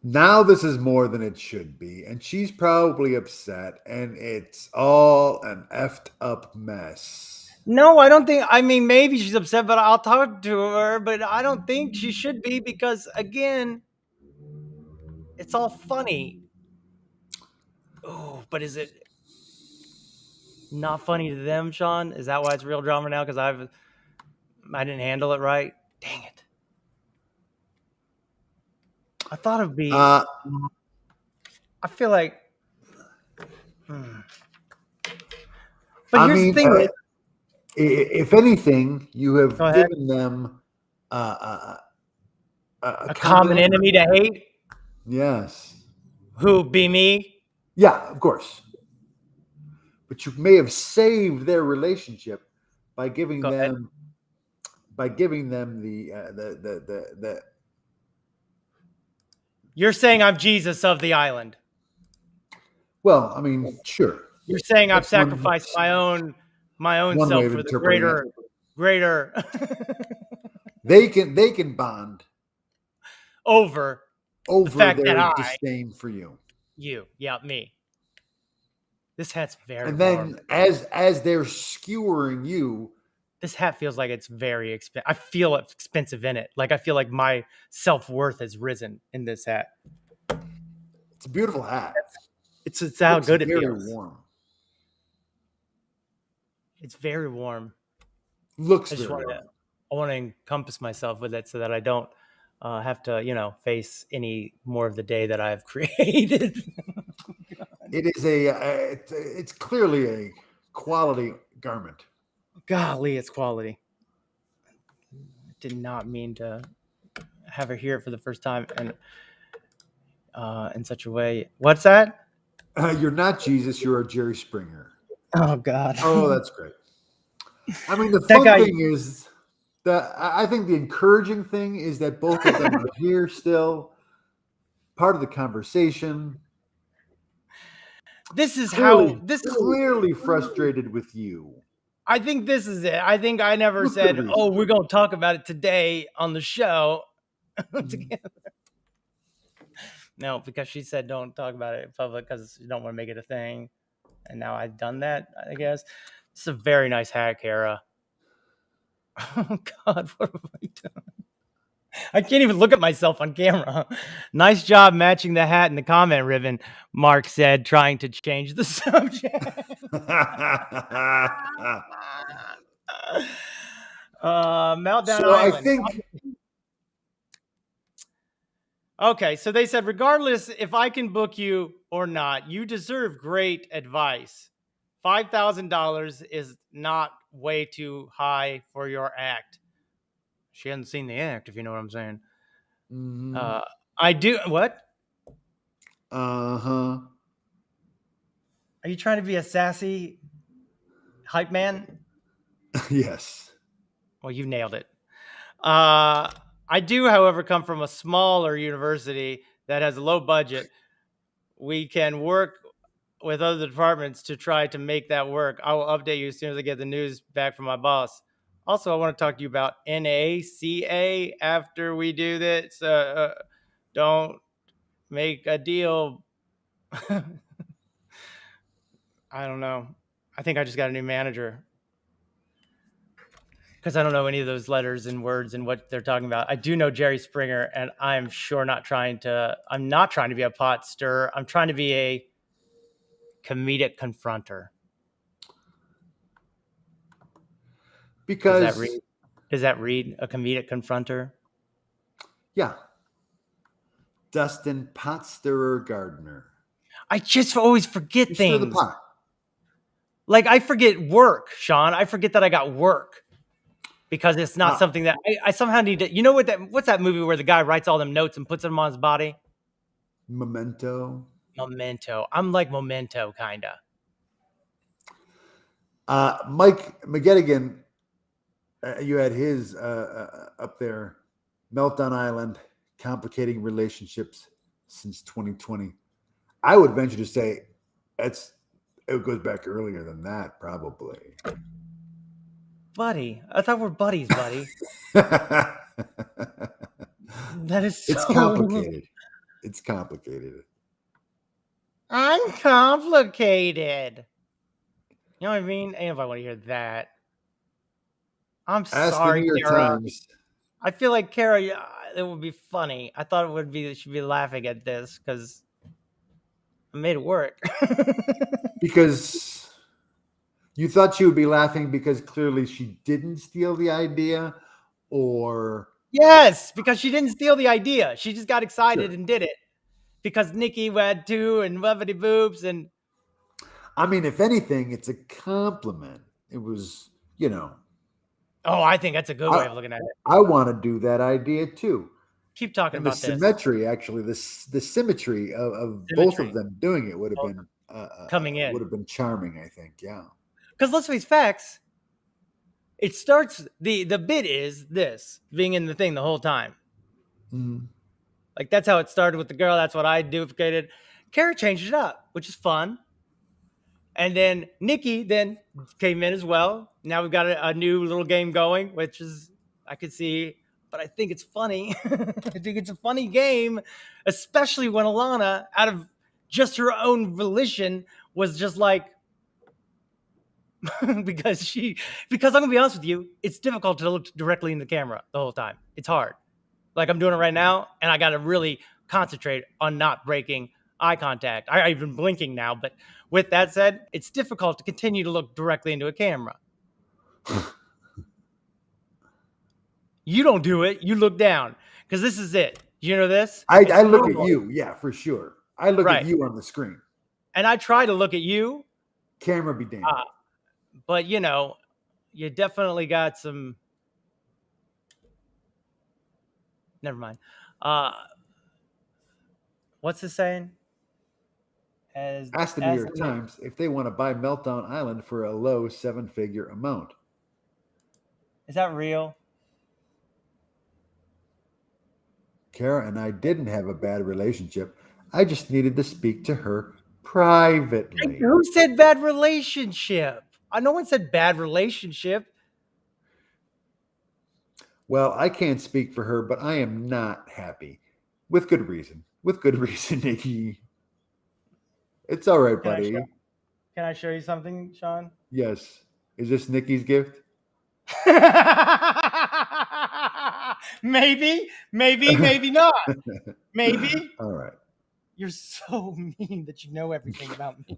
Now this is more than it should be, and she's probably upset, and it's all an effed up mess. No, I don't think. I mean, maybe she's upset, but I'll talk to her. But I don't think she should be because, again, it's all funny. Oh, but is it not funny to them, Sean? Is that why it's real drama now? Because I didn't handle it right. Dang it! I thought it'd be. Uh, I feel like. But I here's mean, the thing. if anything, you have Go ahead. given them A common enemy to hate. Yes. Who be me? Yeah, of course. But you may have saved their relationship by giving Go ahead. them the. You're saying I'm Jesus of the island. Well, I mean, sure. You're saying I've That's one- sacrificed my own one way self of for the interpreting greater They can bond over over fact their that disdain for you. me. This hat's very And warm. then as they're skewering you, This hat feels like it's very expensive. I feel expensive in it. Like I feel like my self-worth has risen in this hat. it's a beautiful hat. It's how Looks good it very feels. warm. It's very warm. Looks I just very want warm. to I want to encompass myself with it so that I don't have to, face any more of the day that I've created. It is it's clearly a quality garment. Golly, it's quality. Did not mean to have her hear it for the first time and in such a way. What's that? You're not Jesus. You're a Jerry Springer. Oh God. Oh, that's great. I mean, the That fun guy- thing is that I think the encouraging thing is that both of them are here still, part of the conversation. This is Clearly, how this. clearly frustrated with you. I think this is it. I think I never Look said, at "Oh, reason. we're going to talk about it today on the show." Together. No, because she said don't talk about it in public because you don't want to make it a thing. And now I've done that, I guess. It's a very nice hat, Kara. Oh God, what have I done? I can't even look at myself on camera. Nice job matching the hat and the comment ribbon, Mark said, trying to change the subject. Meltdown So I Island. think Okay, so they said, regardless if I can book you or not, you deserve great advice. $5,000 is not way too high for your act. She hasn't seen the act, if you know what I'm saying. I do. What? uh-huh. Are you trying to be a sassy hype man? Yes. Well, you nailed it. I do, however, come from a smaller university that has a low budget. We can work with other departments to try to make that work. I will update you as soon as I get the news back from my boss. Also, I want to talk to you about NACA after we do this. Don't make a deal. I don't know. I think I just got a new manager because I don't know any of those letters and words and what they're talking about. I do know Jerry Springer, and I'm sure not trying to. I'm not trying to be a pot stirrer. I'm trying to be a comedic confronter. Because Does that read a comedic confronter? yeah. Dustin Pot Stirrer Gardner. I just always forget You stir the things. pot. Like I forget work, Sean. I forget that I got work because it's not something that I somehow need to. You know what's that movie where the guy writes all them notes and puts them on his body? Memento. I'm like Memento, kinda. Mike McGettigan, you had his up there. Meltdown Island, complicating relationships since 2020. I would venture to say it goes back earlier than that, probably. Buddy, I thought we're buddies, buddy. That is so It's complicated. It's complicated. I'm complicated. You know what I mean? Ain't nobody want to hear that. I'm sorry, New York Kara. Times. I feel like Kara, it would be funny. I thought it would be she'd be laughing at this because I made it work. Because you thought she would be laughing because clearly she didn't steal the idea, or Yes, because she didn't steal the idea. She just got excited and did it. Because Nikki had two and bubbity boobs and I mean, if anything, it's a compliment. It was, oh, I think that's a good way of looking at it. I want to do that idea too. Keep talking And the about this. symmetry, actually, the symmetry of both of them doing it would have been coming in. would have been charming, I think. Yeah. Because let's face facts. It starts the bit is this being in the thing the whole time. Mm-hmm. Like that's how it started with the girl. That's what I duplicated. Kara changed it up, which is fun. And then Nikki then came in as well. Now we've got a new little game going, which is I could see, but I think it's funny. I think it's a funny game, especially when Alana, out of just her own volition, was just like, because I'm gonna be honest with you, it's difficult to look directly in the camera the whole time. It's hard. Like I'm doing it right now, and I got to really concentrate on not breaking eye contact. I'm even blinking now, but with that said, it's difficult to continue to look directly into a camera. You don't do it. You look down because this is it. You know this? I look at you. Yeah, for sure. I look at you on the screen. And I try to look at you. Camera be damned. But, you definitely got some. Never mind. What's it saying? Ask the New York Times if they want to buy Meltdown Island for a low 7-figure amount. Is that real? Kara and I didn't have a bad relationship. I just needed to speak to her privately. Who said bad relationship? No one said bad relationship. Well, I can't speak for her, but I am not happy. With good reason. With good reason, Nikki. It's all right, Can I show, buddy. can I show you something, Sean? Yes. Is this Nikki's gift? Maybe, maybe not. Maybe. All right. You're so mean that you know everything about me.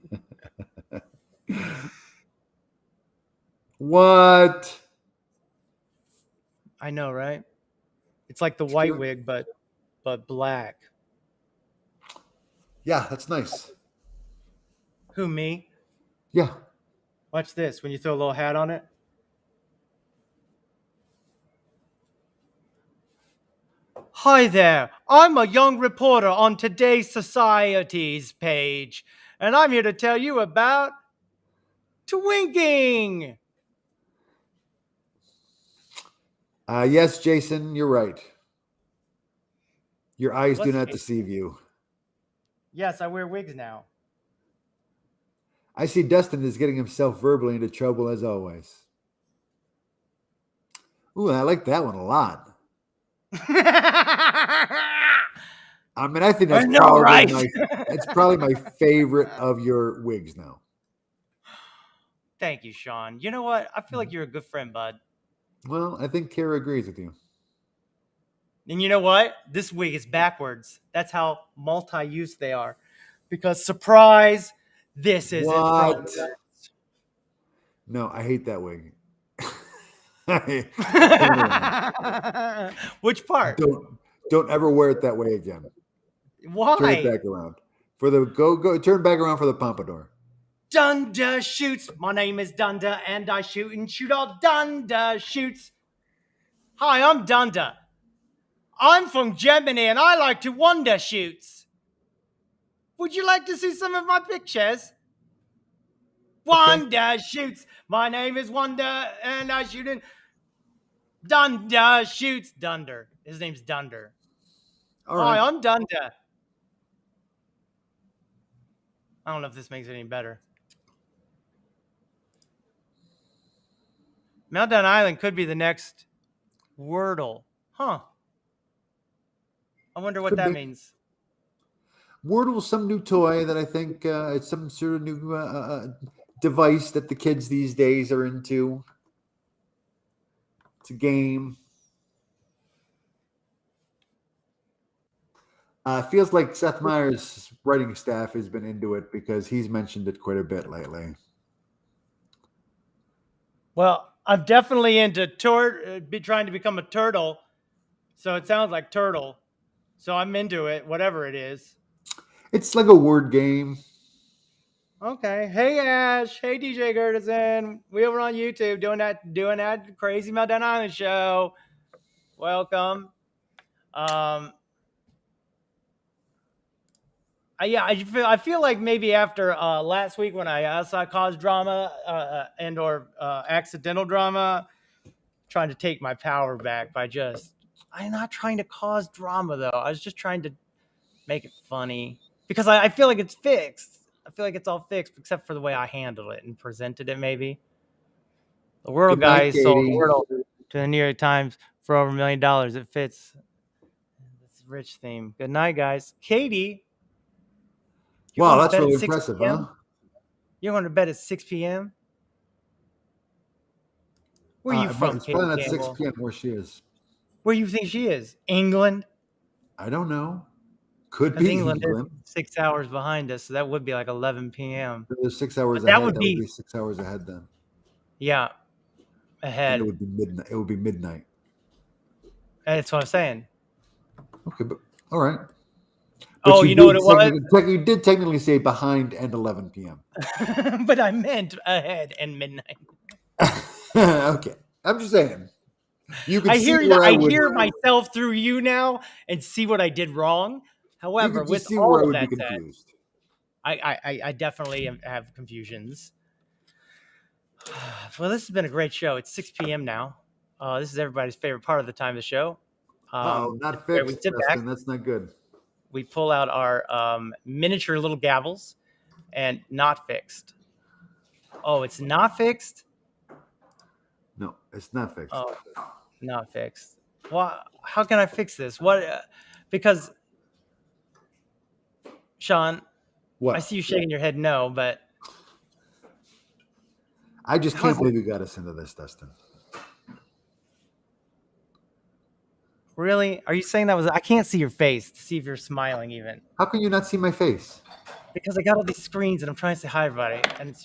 What? I know, right? It's like the white wig, but black. Yeah, that's nice. Who, me? Yeah. Watch this. When you throw a little hat on it. Hi there. I'm a young reporter on Today's Society's page, and I'm here to tell you about twinking. Yes, Jason, you're right. Your eyes do Let's not see. deceive you. Yes, I wear wigs now. I see Dustin is getting himself verbally into trouble as always. Ooh, I like that one a lot. I mean, I think that's I know, probably right? it's probably my favorite of your wigs now. Thank you, Sean. You know what? I feel like you're a good friend, bud. Well, I think Kara agrees with you. And you know what? This wig is backwards. That's how multi-use they are. Because surprise, this isn't What? from. No, I hate that wig. Which part? Don't ever wear it that way again. Why? Turn it back around. For the go turn back around for the pompadour. Dunder shoots. My name is Dunder, and I shoot and shoot all Dunder shoots. Hi, I'm Dunder. I'm from Germany, and I like to wonder shoots. Would you like to see some of my pictures? Wonder shoots. My name is Wonder, and I shoot in Dunder shoots. Dunder. His name's Dunder. All right. Hi, I'm Dunder. I don't know if this makes it any better. Meltdown Island could be the next Wordle. Huh. I wonder what Could that be. means. Wordle's some new toy that I think it's some sort of new device that the kids these days are into. It's a game. Feels like Seth Meyers' writing staff has been into it because he's mentioned it quite a bit lately. Well, I'm definitely into trying to become a turtle. So it sounds like turtle. So I'm into it, whatever it is. It's like a word game. Okay. Hey Ash. Hey DJ Gertison. We over on YouTube doing that crazy Meltdown Island show. Welcome. I feel like maybe after last week when I saw cause drama and or accidental drama, trying to take my power back by I'm not trying to cause drama though. I was just trying to make it funny because I feel like it's fixed. I feel like it's all fixed except for the way I handled it and presented it. Maybe the World Good night, guys sold Katie. Wordle to the New York Times for over $1 million. It fits. It's a rich theme. Good night, guys. Katie. Wow, that's really impressive, huh? You're going to bed at 6 p.m.? Where are you from, It's Katie probably not Campbell? 6 p.m. where she is. Where do you think she is? England? I don't know. Could Because be England England. is 6 hours behind us, so that would be like 11 p.m. There's 6 hours But that ahead. would That be- would be 6 hours ahead then. Yeah, And ahead. it would be midnight. It would be midnight. That's what I'm saying. Okay, but all right. Oh, you know what it was? You did technically say behind and 11 p.m. But I meant ahead and midnight. Okay, I'm just saying. You can I see hear where I would, hear myself through you now and see what I did wrong. you However, can just with see where I all of would that be said, confused. I definitely have confusions. Well, this has been a great show. It's 6 p.m. now. This is everybody's favorite part of the time of the show. Not where we fixed, sit back. Dustin. That's not good. We pull out our miniature little gavels, and not fixed. Oh, it's not fixed? No, it's not fixed. Oh, not fixed. Well, how can I fix this? What? Because, Sean, What? I see you shaking your head no, but I just how can't is it- believe you got us into this, Dustin. really? Are you saying that was? I can't see your face to see if you're smiling even. How can you not see my face? Because I got all these screens and I'm trying to say hi, everybody, and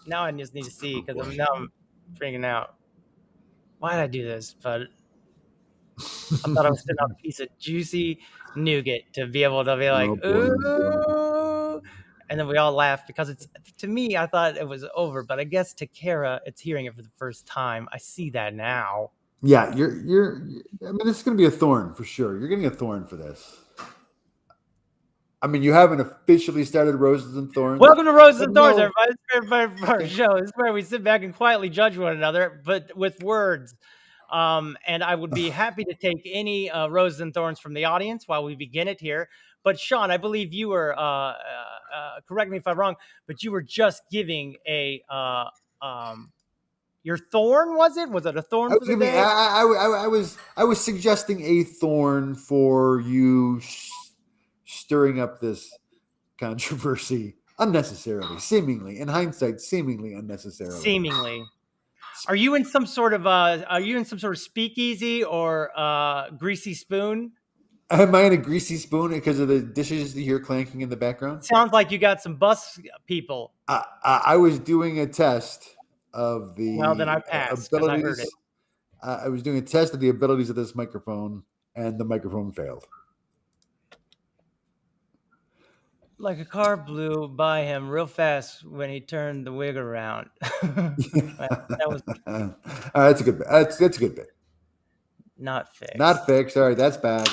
now I just need to see because I'm freaking out. Why did I do this? But I thought I was sitting on a piece of juicy nougat to be able to be like, Oh, boy. ooh, and then we all laughed because it's, to me, I thought it was over, but I guess to Kara, it's hearing it for the first time. I see that now. Yeah, you're. I mean, this is going to be a thorn for sure. You're getting a thorn for this. I mean, you haven't officially started Roses and Thorns. Welcome to Roses and But Thorns, no- everybody. This is our part of the show. This is where we sit back and quietly judge one another, but with words. And I would be happy to take any Roses and Thorns from the audience while we begin it here. But Sean, I believe you were, correct me if I'm wrong, but you were just giving a, your thorn, was it? Was it a thorn I for was, the giving, day? I was suggesting a thorn for you stirring up this controversy unnecessarily, seemingly, in hindsight, seemingly unnecessarily. Seemingly. Are you in some sort of speakeasy or greasy spoon? Am I in a greasy spoon because of the dishes you hear clanking in the background? Sounds like you got some bus people. I was doing a test of the Well, then I passed because I heard it. I was doing a test of the abilities of this microphone, and the microphone failed. Like a car blew by him real fast when he turned the wig around. That was That's a good bit. That's a good bit. not fixed. Not fixed. All right, that's bad.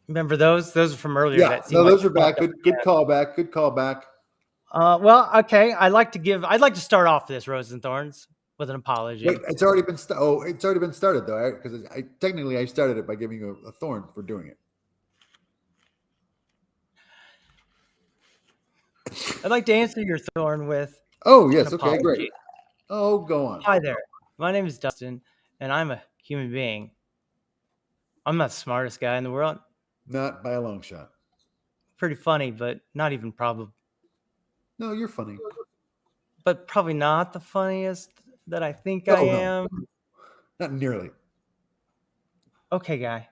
Remember those? Those are from earlier. Yeah, That no, seemed like those are back. fucked up Good again. callback. Good callback. Well, okay. I'd like to start off this Roses and Thorns with an apology. Wait, it's already been it's already been started though, because I technically started it by giving you a thorn for doing it. I'd like to answer your thorn with Oh yes, an okay, apology. great. Oh, go on. Hi there. My name is Dustin, and I'm a human being. I'm not the smartest guy in the world. Not by a long shot. Pretty funny, but not even probably. No, you're funny. But probably not the funniest that I think No, I no. am. Not nearly. Okay, guy.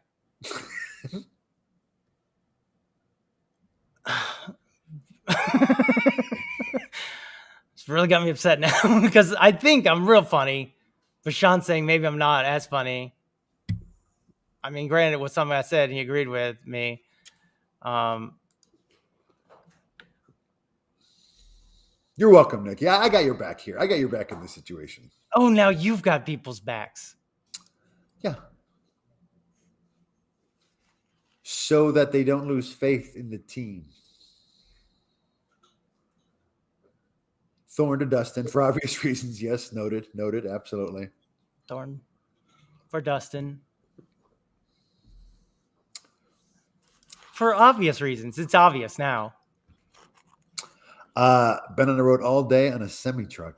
It's really got me upset now because I think I'm real funny, but Sean's saying maybe I'm not as funny. I mean, granted, it was something I said and he agreed with me. You're welcome, Nick. Yeah, I got your back here. I got your back in this situation. Oh, now you've got people's backs. Yeah. So that they don't lose faith in the team. Thorn to Dustin for obvious reasons. Yes, noted, absolutely. Thorn for Dustin. For obvious reasons. It's obvious now. Been on the road all day on a semi-truck.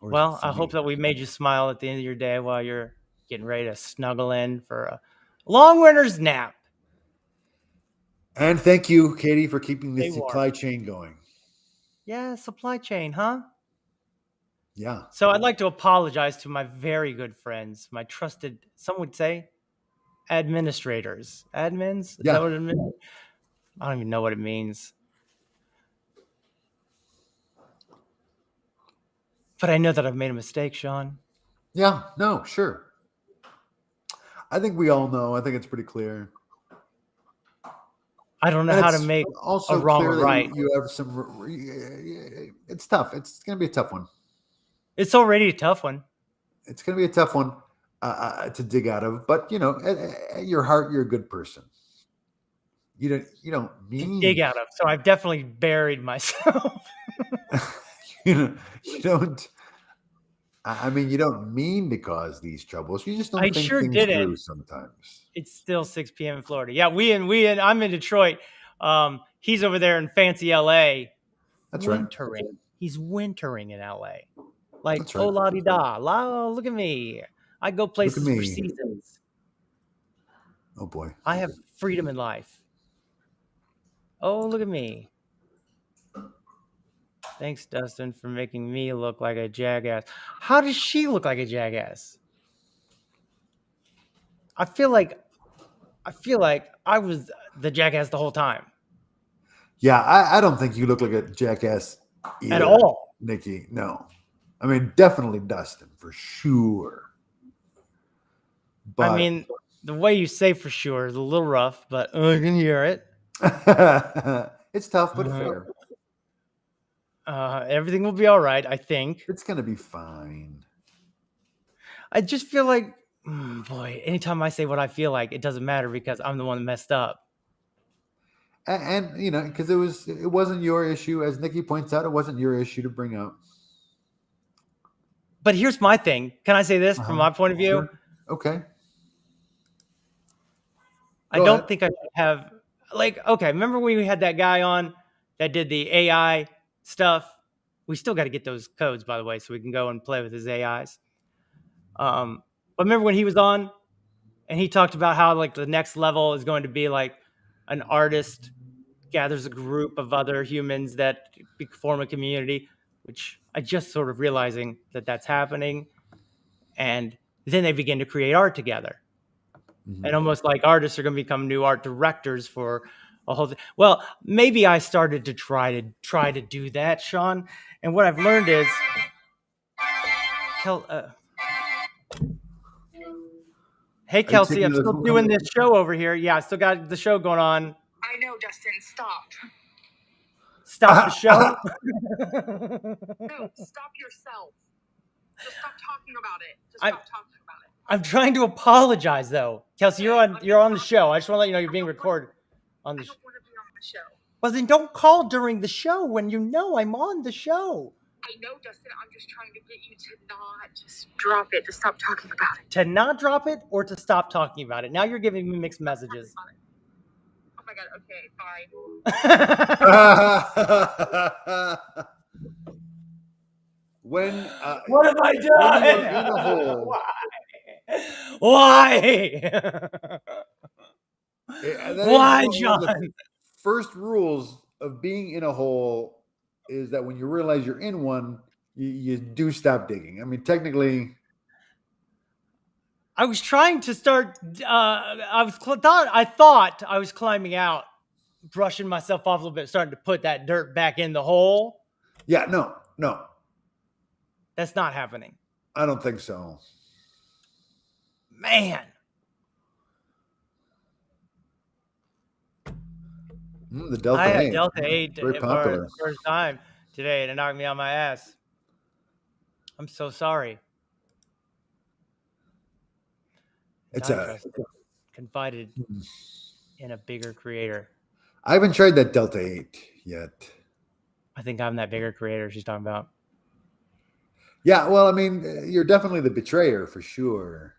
Or is it Well, I semi? hope that we made you smile at the end of your day while you're getting ready to snuggle in for a long winter's nap. And thank you, Katie, for keeping the Stay warm. supply chain going. Yeah, supply chain, huh? Yeah. So I'd like to apologize to my very good friends, my trusted, some would say, administrators. Admins? Is Yeah. that what it means? I don't even know what it means. But I know that I've made a mistake, Sean. Yeah, no, sure. I think we all know. I think it's pretty clear. I don't know And how to it's make also a wrong clear or that right. you have some. It's tough. It's going to be a tough one. It's already a tough one. It's going to be a tough one to dig out of. But you know, at your heart, you're a good person. You don't mean Dig out of. So I've definitely buried myself. you don't. I mean, you don't mean to cause these troubles. You just don't I think sure things didn't. through sometimes. It's still 6 p.m. in Florida. Yeah, I'm in Detroit. He's over there in fancy LA. That's right. Wintering. He's wintering in LA. Like, That's right. oh la di da. La, look at me. I go places for me. seasons. Oh boy. I have freedom in life. Oh, look at me. Thanks, Dustin, for making me look like a jackass. How does she look like a jackass? I feel like I was the jackass the whole time. Yeah, I don't think you look like a jackass either, At all. Nikki. No. I mean, definitely Dustin, for sure. But I mean, the way you say for sure is a little rough, but I can hear it. it's tough, but fair. Everything will be all right, I think. It's going to be fine. I just feel like, boy, anytime I say what I feel like, it doesn't matter because I'm the one that messed up. And you know, because it wasn't your issue, as Nikki points out, it wasn't your issue to bring up. But here's my thing. Can I say this from my point of view? Sure. Okay. I don't think I should have, like, okay, remember when we had that guy on that did the AI stuff? We still got to get those codes, by the way, so we can go and play with his AIs. But remember when he was on and he talked about how, like, the next level is going to be like an artist gathers a group of other humans that form a community, which I just sort of realizing that that's happening. And then they begin to create art together. Mm-hmm. And almost like artists are going to become new art directors for a whole thing. Well, maybe I started to try to do that, Sean. And what I've learned is, hey, Kelsey, I'm still doing this show over here. Yeah, I still got the show going on. I know, Dustin. Stop. Stop the show? No, stop yourself. Just stop talking about it. Just stop talking about it. I'm trying to apologize, though. Kelsey, you're on the show. I just want to let you know you're being recorded on the show. I don't want to be on the show. Well, then don't call during the show when you know I'm on the show. I know, Dustin. I'm just trying to get you to not just drop it. To stop talking about it. To not drop it or to stop talking about it? Now you're giving me mixed messages. Oh my God. Okay, fine. What have I done? Why? Why, John? The first rules of being in a hole is that when you realize you're in one, you do stop digging. I mean, technically, I was trying to start. I thought I was climbing out, brushing myself off a little bit, starting to put that dirt back in the hole. Yeah, no. That's not happening. I don't think so. Man. The Delta 8. I had Delta 8 Very for popular. the first time today, and it knocked me on my ass. I'm so sorry. It's confided in a bigger creator. I haven't tried that Delta 8 yet. I think I'm that bigger creator she's talking about. Yeah, well, I mean, you're definitely the betrayer for sure.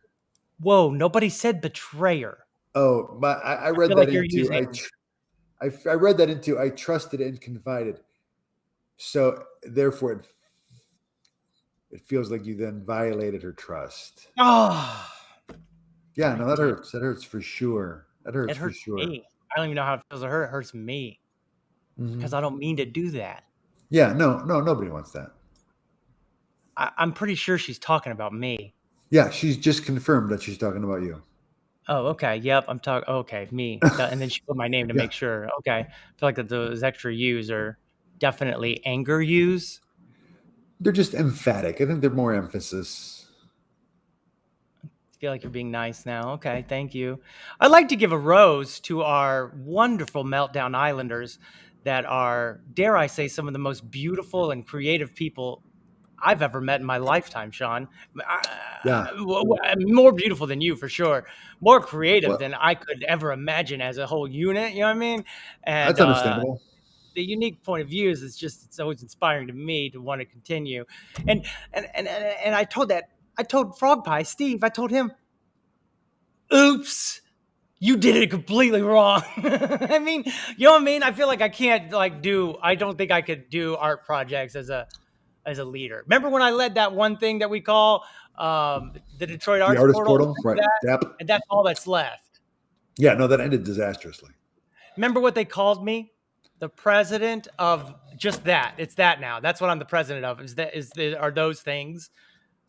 Whoa, nobody said betrayer. Oh, but I read that into I read that into I trusted and confided. So therefore it feels like you then violated her trust. Oh. Yeah, no, that hurts. That hurts for sure. That hurts, for sure. Me. I don't even know how it feels to hurt. It hurts me. Because I don't mean to do that. Yeah, no, nobody wants that. I'm pretty sure she's talking about me. Yeah, she's just confirmed that she's talking about you. Oh, okay. Yep, I'm talking. Okay, me. And then she put my name to make sure. Okay. I feel like that those extra U's are definitely anger U's. They're just emphatic. I think they're more emphasis. I feel like you're being nice now. Okay, thank you. I'd like to give a rose to our wonderful Meltdown Islanders that are, dare I say, some of the most beautiful and creative people I've ever met in my lifetime, Sean. Yeah. More beautiful than you, for sure. More creative than I could ever imagine as a whole unit. You know what I mean? And that's understandable. The unique point of view is it's always inspiring to me to want to continue. And I told Frog Pie, Steve, I told him, oops, you did it completely wrong. I mean, you know what I mean? I feel like I can't I don't think I could do art projects as a leader. Remember when I led that one thing that we call the Detroit The Arts artist Portal? portal, right? Yep. And that's all that's left. Yeah, no, that ended disastrously. Remember what they called me? The president of just that. It's that now. That's what I'm the president of. Are those things?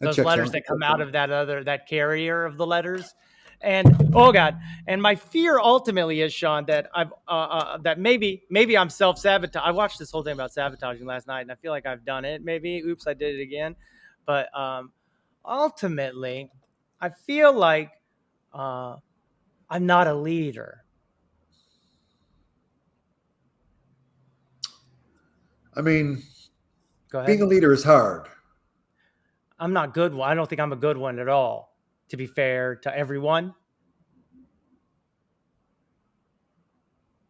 Those letters that come out of that carrier of the letters. And oh God! And my fear ultimately is, Sean, that that maybe I'm self-sabotage. I watched this whole thing about sabotaging last night, and I feel like I've done it. Maybe, oops, I did it again. But ultimately, I feel like I'm not a leader. I mean, Go ahead. being a leader is hard. I'm not good. I don't think I'm a good one at all, to be fair to everyone.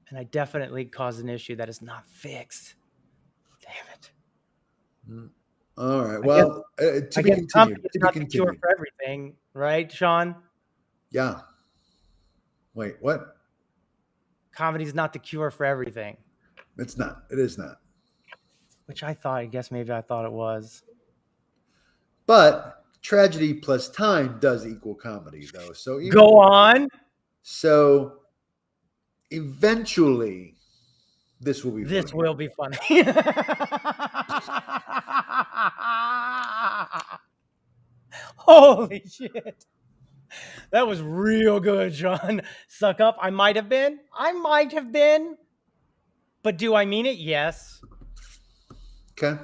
And I definitely caused an issue that is not fixed. Damn it. All right. Well, to be continued. It's not the cure for everything, right, Sean? Yeah. Wait, what? Comedy's not the cure for everything. It's not. It is not. Which I guess maybe I thought it was. But tragedy plus time does equal comedy, though. So go on. So eventually, this will be funny. This will be funny. Holy shit. That was real good, Sean. Suck up. I might have been. But do I mean it? Yes. Okay.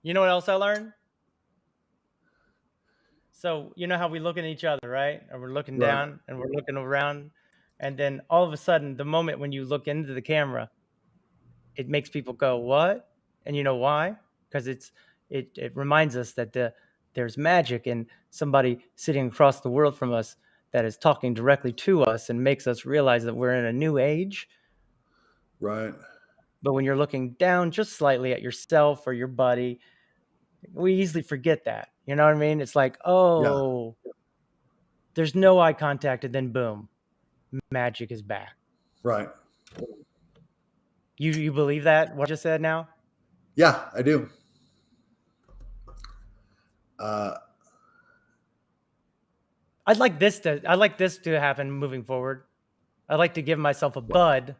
You know what else I learned? So you know how we look at each other, right? And we're looking down and we're looking around. And then all of a sudden, the moment when you look into the camera, it makes people go, what? And you know why? Because it reminds us that there's magic in somebody sitting across the world from us that is talking directly to us and makes us realize that we're in a new age. Right. But when you're looking down just slightly at yourself or your buddy, we easily forget that. You know what I mean? It's like, oh, there's no eye contact, and then boom, magic is back. Right. You believe that, what I just said now? Yeah, I do. I'd like this to happen moving forward. I'd like to give myself a bud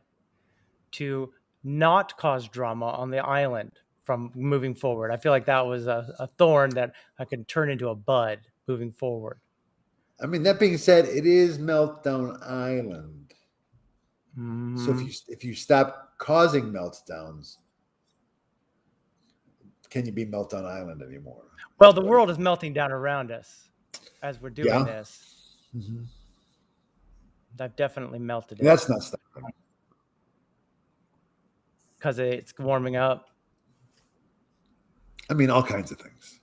to not cause drama on the island from moving forward. I feel like that was a thorn that I could turn into a bud moving forward. I mean, that being said, it is Meltdown Island. Mm-hmm. So if you stop causing meltdowns, can you be Meltdown Island anymore? Well, the world is melting down around us as we're doing this. Mm-hmm. I've definitely melted it. That's not stopping. Because it's warming up. I mean, all kinds of things.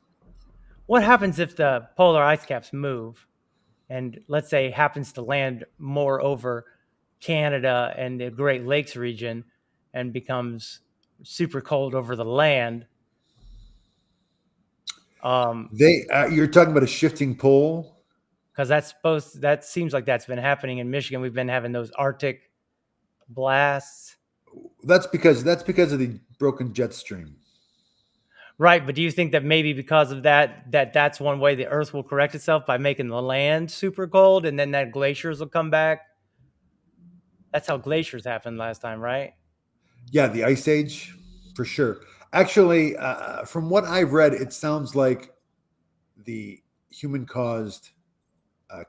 What happens if the polar ice caps move and, let's say, happens to land more over Canada and the Great Lakes region and becomes super cold over the land? You're talking about a shifting pole? Because that seems like that's been happening in Michigan. We've been having those Arctic blasts. That's because of the broken jet stream. Right, but do you think that maybe because of that's one way the Earth will correct itself by making the land super cold, and then that glaciers will come back? That's how glaciers happened last time, right? Yeah, the Ice Age, for sure. Actually, from what I've read, it sounds like the human-caused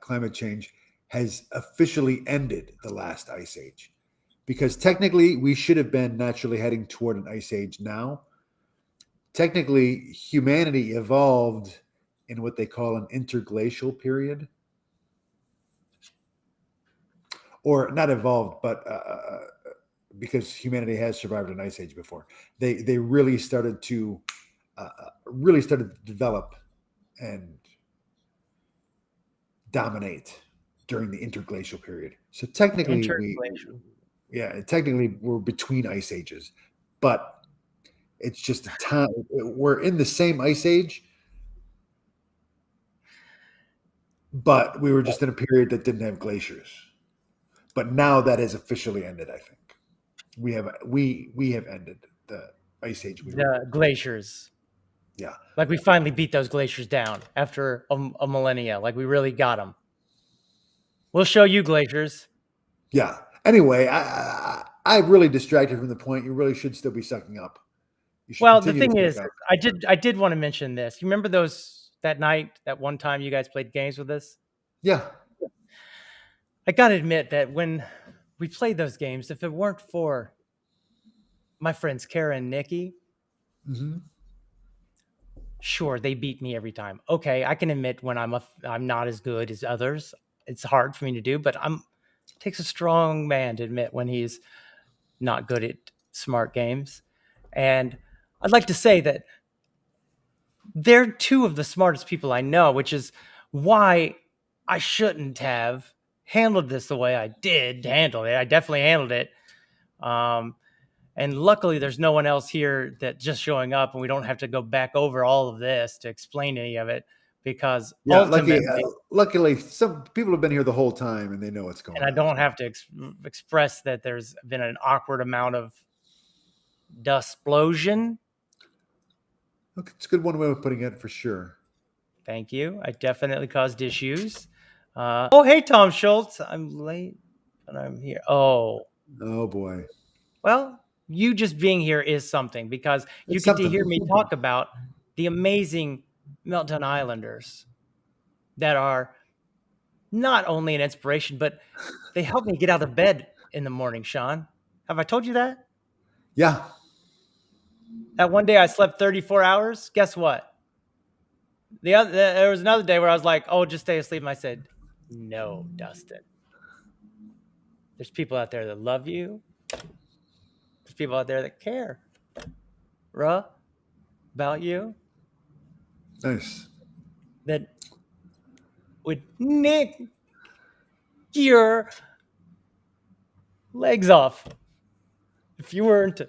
climate change has officially ended the last Ice Age. Because technically, we should have been naturally heading toward an Ice Age now. Technically, humanity evolved in what they call an interglacial period. Or not evolved, but because humanity has survived an Ice Age before. They really started to develop and dominate during the interglacial period. So technically, we're between ice ages, but it's just a time. We're in the same ice age. but we were just in a period that didn't have glaciers. But now that has officially ended. I think we have ended the ice age. The glaciers. Yeah. Like we finally beat those glaciers down after a millennia. Like we really got them. We'll show you glaciers. Yeah. Anyway, I really distracted from the point. You really should still be sucking up. You should Well, the continue to thing suck is, up. I did want to mention this. You remember that one time you guys played games with us? Yeah. I gotta admit that when we played those games, if it weren't for my friends Kara and Nikki, Mm-hmm. sure, they beat me every time. Okay, I can admit when I'm not as good as others. It's hard for me to do, but it takes a strong man to admit when he's not good at smart games. And I'd like to say that they're two of the smartest people I know, which is why I shouldn't have handled this the way I did handle it. I definitely handled it. And luckily, there's no one else here that just showing up, and we don't have to go back over all of this to explain any of it because ultimately, luckily, some people have been here the whole time and they know what's going on. and I don't have to express that there's been an awkward amount of dustplosion. Okay, it's a good one way of putting it for sure. Thank you. I definitely caused issues. Oh, hey, Tom Schultz. I'm late, but I'm here. Oh boy. Well, you just being here is something because you It's get to something. hear me talk about the amazing Meltdown Islanders that are not only an inspiration, but they help me get out of bed in the morning, Sean. Have I told you that? Yeah. That one day I slept 34 hours. Guess what? There was another day where I was like, oh, just stay asleep. And I said, no, Dustin. There's people out there that love you. There's people out there that care. About you. Nice. That would nick your legs off if you weren't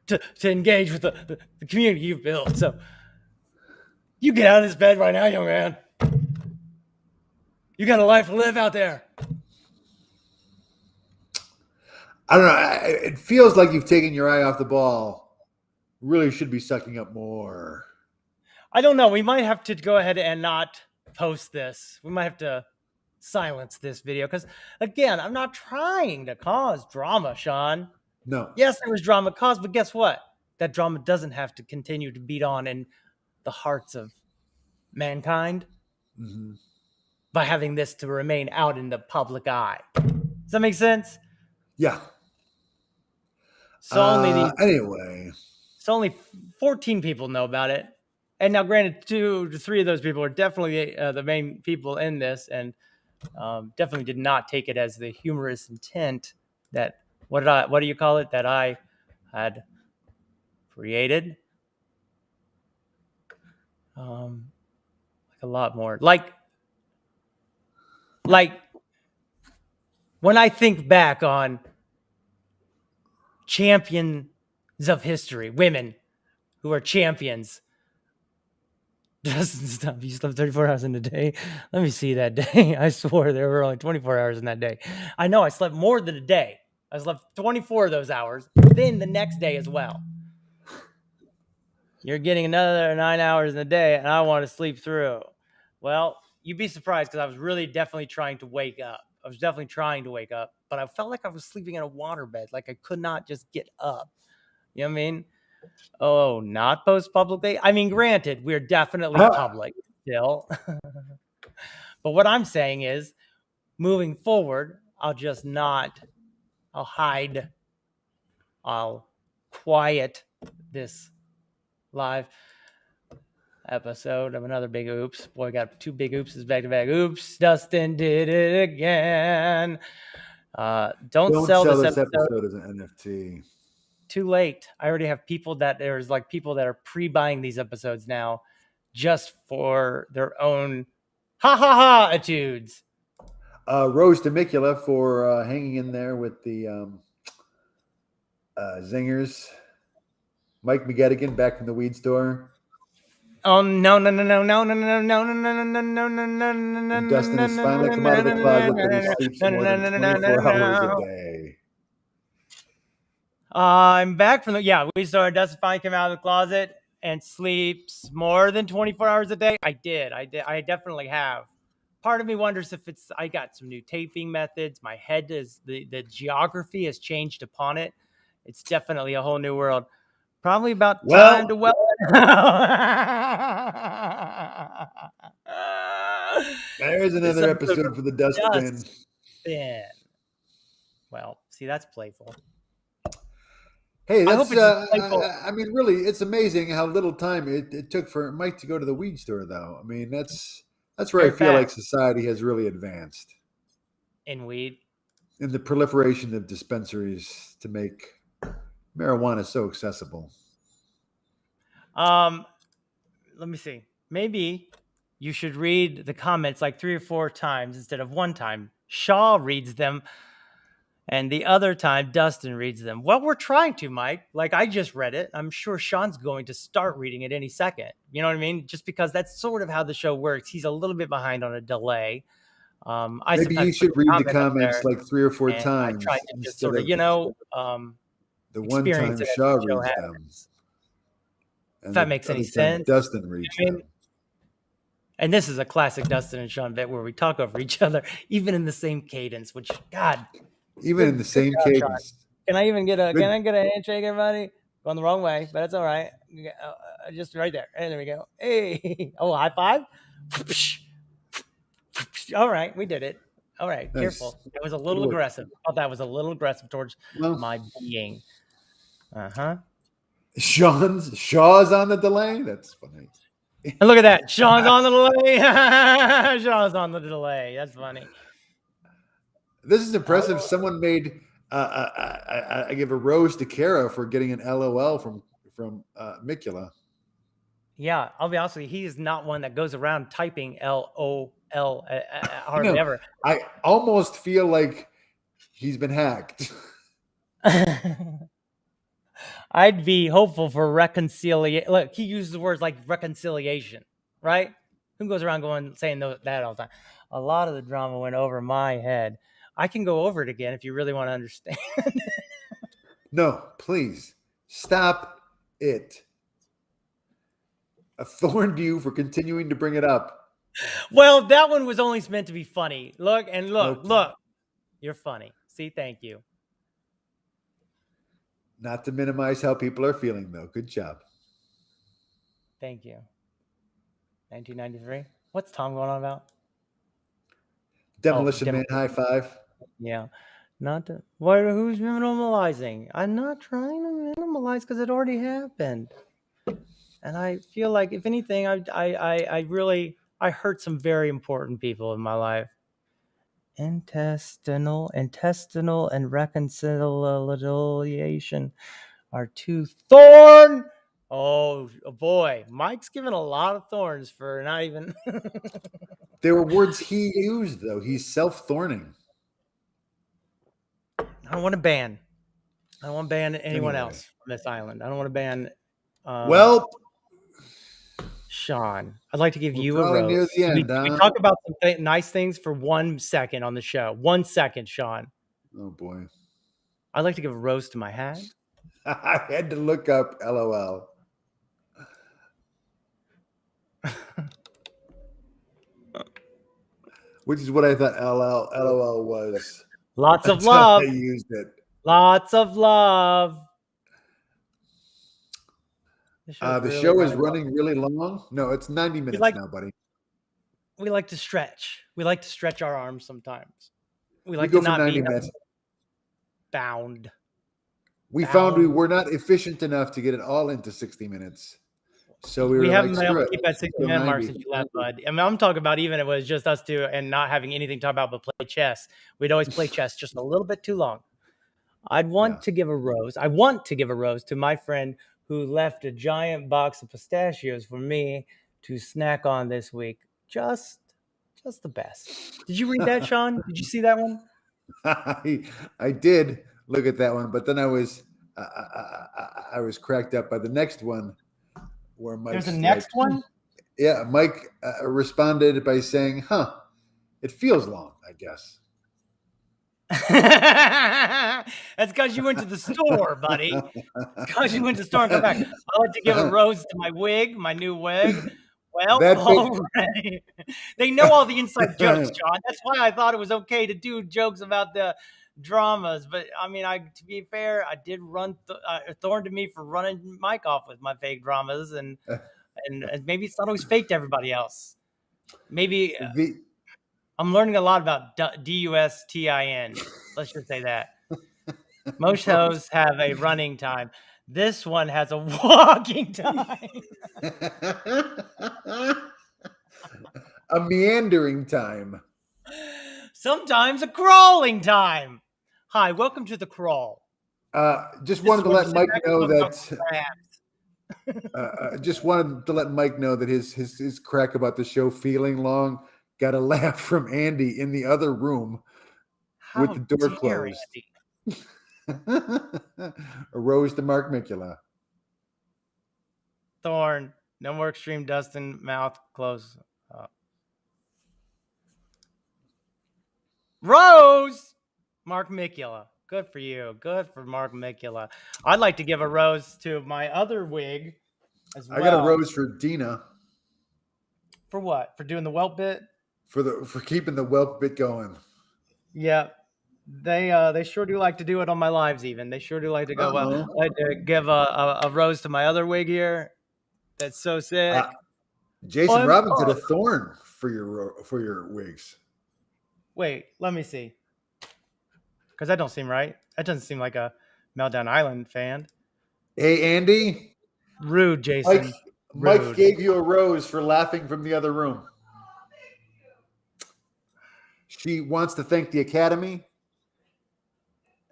to engage with the community you've built. So you get out of this bed right now, young man. You got a life to live out there. I don't know. It feels like you've taken your eye off the ball. Really should be sucking up more. I don't know. We might have to go ahead and not post this. We might have to silence this video because, again, I'm not trying to cause drama, Sean. No. Yes, there was drama caused, but guess what? That drama doesn't have to continue to beat on in the hearts of mankind by having this to remain out in the public eye. Does that make sense? Yeah. So only 14 people know about it. And now, granted, 2 to 3 of those people are definitely the main people in this, and definitely did not take it as the humorous intent that what do you call it, that I had created. Like a lot more. Like when I think back on champions of history, women who are champions. Doesn't stop. You slept 34 hours in a day. Let me see that day. I swore there were only 24 hours in that day. I know I slept more than a day. I slept 24 of those hours. Then the next day as well. You're getting another 9 hours in a day, and I want to sleep through. Well, you'd be surprised because I was really definitely trying to wake up. But I felt like I was sleeping in a waterbed. Like I could not just get up. You know what I mean? Oh, not post publicly? I mean, granted, we're definitely public still. But what I'm saying is, moving forward, I'll hide. I'll quiet this live episode of another big oops. Boy, I got 2 big oopses back to back. Oops, Dustin did it again. Don't sell this episode as an NFT. Too late. I already have people that are pre-buying these episodes now just for their own ha attitudes. Rose Demicula for hanging in there with the zingers. Mike McGettigan back from the weed store. Oh no no no no no no no no no no no no no no no And Dustin has finally come out of the closet that he sleeps more than 24 hours a day. I'm back from we started. Dustin finally came out of the closet and sleeps more than 24 hours a day. I did. I definitely have. Part of me wonders if I got some new taping methods. My head is the geography has changed upon it. It's definitely a whole new world. Probably about time to There's another episode for the Dustbin. Well, see, that's playful. Hey, that's I mean, really, it's amazing how little time it took for Mike to go to the weed store, though. I mean, that's where I feel like society has really advanced. In weed? In the proliferation of dispensaries to make marijuana so accessible. Let me see. Maybe you should read the comments like 3 or 4 times instead of one time. Shaw reads them, and the other time Dustin reads them. Well, we're trying to, Mike. Like, I just read it. I'm sure Sean's going to start reading it any second. You know what I mean? Just because that's sort of how the show works. He's a little bit behind on a delay. Maybe you should read the comments like 3 or 4 times. I try to just sort of, the one time Shaw reads them. If that makes any sense. Dustin reads them. And this is a classic Dustin and Sean bit where we talk over each other, even in the same cadence, which, God. Even in the same cadence. Can I get a handshake, everybody? Going the wrong way, but that's all right. Just right there. And there we go. Hey. Oh, high five? All right, we did it. All right, nice. Careful. It was a little aggressive. I thought that was a little aggressive towards my being. Uh-huh. Shaw's on the delay? That's funny. And look at that. Sean's on the delay. Sean's on the delay. That's funny. This is impressive. Someone made I give a rose to Kara for getting an LOL from Mikula. Yeah, I'll be honest with you. He is not one that goes around typing LOL hardly ever. I almost feel like he's been hacked. I'd be hopeful for reconciliation. Look, he uses words like reconciliation, right? Who goes around saying that all the time? A lot of the drama went over my head. I can go over it again if you really want to understand. No, please stop it. I thorned you for continuing to bring it up. Well, that one was only meant to be funny. Look. You're funny. See, thank you. Not to minimize how people are feeling, though. Good job. Thank you. 1993. What's Tom going on about? Demolition Man high five. Yeah. Who's minimalizing? I'm not trying to minimalize because it already happened. And I feel like, if anything, I really hurt some very important people in my life. Intestinal and reconciliation are 2 thorn. Oh boy, Mike's given a lot of thorns for not even. They were words he used, though. He's self-thorning. I don't want to ban anyone else from this island. I don't want to ban. Sean, I'd like to give you a rose. Near the end, we talk about some nice things for 1 second on the show. 1 second, Sean. Oh, boy. I'd like to give a rose to my hat. I had to look up LOL. Which is what I thought LOL was. Lots of love. I used it. Lots of love. The show is running really long. No, it's 90 minutes now, buddy. We like to stretch. We like to stretch our arms sometimes. We go to not 90 minutes. Bound. We found we were not efficient enough to get it all into 60 minutes. So we haven't been able to keep that 60-minute mark since you left, bud. I mean, I'm talking about even if it was just us two and not having anything to talk about but play chess. We'd always play chess just a little bit too long. I want to give a rose to my friend who left a giant box of pistachios for me to snack on this week. Just the best. Did you read that, Sean? Did you see that one? I did look at that one, but then I was cracked up by the next one. Where there's a next one? Yeah, Mike responded by saying, "Huh, it feels long, I guess." That's because you went to the store, buddy. Because you went to the store and come back. I like to give a rose to my wig, my new wig. Well, That bit. already. They know all the inside jokes, John. That's why I thought it was okay to do jokes about the dramas. But I mean, to be fair, I did run Thorn to me for running Mike off with my fake dramas, and maybe it's not always fake to everybody else. Maybe the I'm learning a lot about DUSTIN. Let's just say that. Most shows have a running time. This one has a walking time. a meandering time. Sometimes a crawling time. Hi, welcome to the crawl. Just This wanted is to where let we sit Mike back and know talk that. about crabs. Just wanted to let Mike know that his crack about the show feeling long got a laugh from Andy in the other room with the door dare closed. Andy. A rose to Mark Mikula. Thorn, no more extreme Dustin mouth close up. Rose, Mark Mikula. Good for you. Good for Mark Mikula. I'd like to give a rose to my other wig as well. I got a rose for Dina For what? For doing the welt bit? for keeping the whelp bit going. Yeah. They sure do like to do it on my lives. Even they sure do like to go. Like to give a rose to my other wig here. That's so sick. Jason Robbins had a thorn for your wigs. Wait, let me see. Because that don't seem right. That doesn't seem like a Meltdown Island fan. Hey, Andy. Rude, Jason. Mike gave you a rose for laughing from the other room. She wants to thank the Academy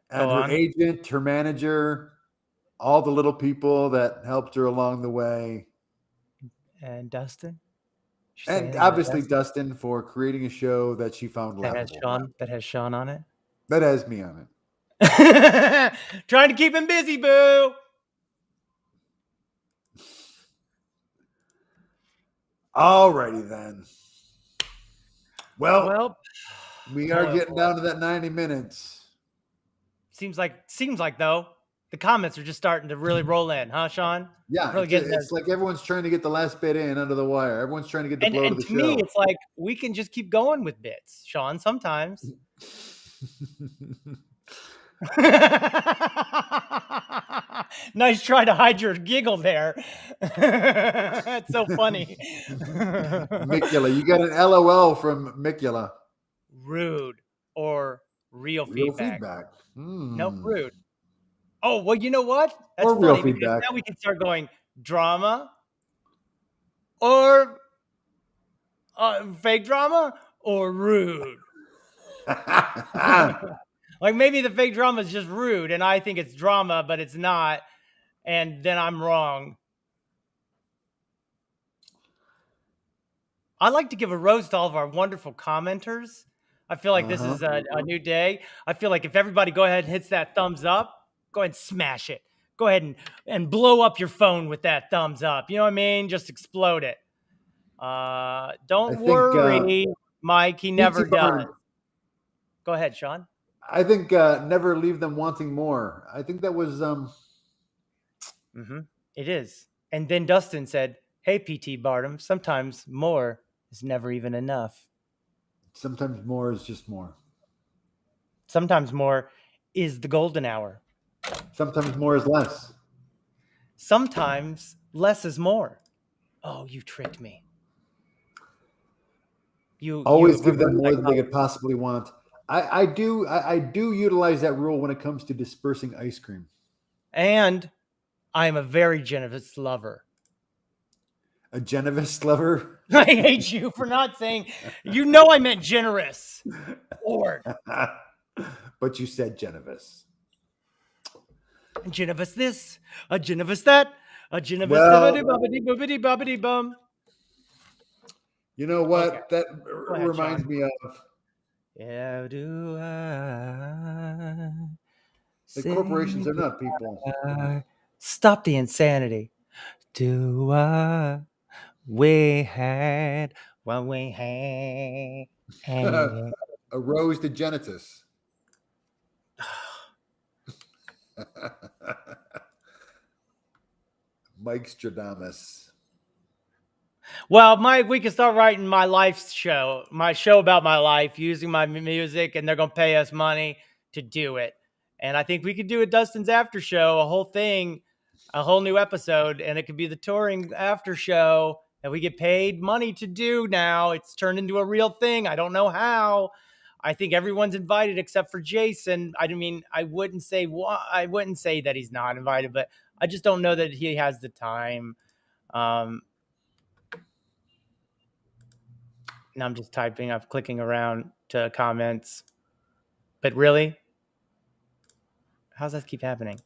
and her agent, her manager, all the little people that helped her along the way. And Dustin? And obviously Dustin for creating a show that she found laughable. That has Sean on it? That has me on it. Trying to keep him busy, boo. Alrighty then. Well, we are boy, getting down to that 90 minutes. Seems like though, the comments are just starting to really roll in, huh, Sean? Yeah, really it's like everyone's trying to get the last bit in under the wire. Everyone's trying to get the blow to the show. And to me, it's like we can just keep going with bits, Sean, sometimes. Nice try to hide your giggle there. That's so funny. Mikula, you got an LOL from Mikula. Rude or real feedback. Nope, rude. Oh, well, you know what? That's or funny real because feedback. now we can start going drama or fake drama or rude. Like maybe the fake drama is just rude and I think it's drama, but it's not. And then I'm wrong. I'd like to give a rose to all of our wonderful commenters. I feel like this is a new day. I feel like if everybody go ahead and hits that thumbs up, go ahead and smash it. Go ahead and blow up your phone with that thumbs up. You know what I mean? Just explode it. Don't worry, Mike. He never does. Go ahead, Sean. I think never leave them wanting more. I think that was It is. And then Dustin said, "Hey, PT Barnum, sometimes more is never even enough. Sometimes more is just more. Sometimes more is the golden hour. Sometimes more is less. Sometimes less is more." Oh, you tricked me. You always give them more than they could possibly want. I do utilize that rule when it comes to dispersing ice cream. And I am a very generous lover. A generous lover? I hate you for not saying, you know I meant generous. Lord. But you said Genevis. Genevis this, a Genevis that, a Genevis bobbity bobbity bum. You know what? Okay. That reminds me of. How do I? The corporations are not people. Stop the insanity. Do I We had what we had. And A rose to Genesis. Mike Stradamus. well, Mike, we can start writing my life show, my show about my life, using my music, and they're going to pay us money to do it. And I think we could do a Dustin's after show, a whole thing, a whole new episode, and it could be the touring after show that we get paid money to do now. It's turned into a real thing. I don't know how. I think everyone's invited except for Jason. I mean, I wouldn't say that he's not invited, but I just don't know that he has the time. Now I'm just typing. I'm clicking around to comments. But really? How's that keep happening?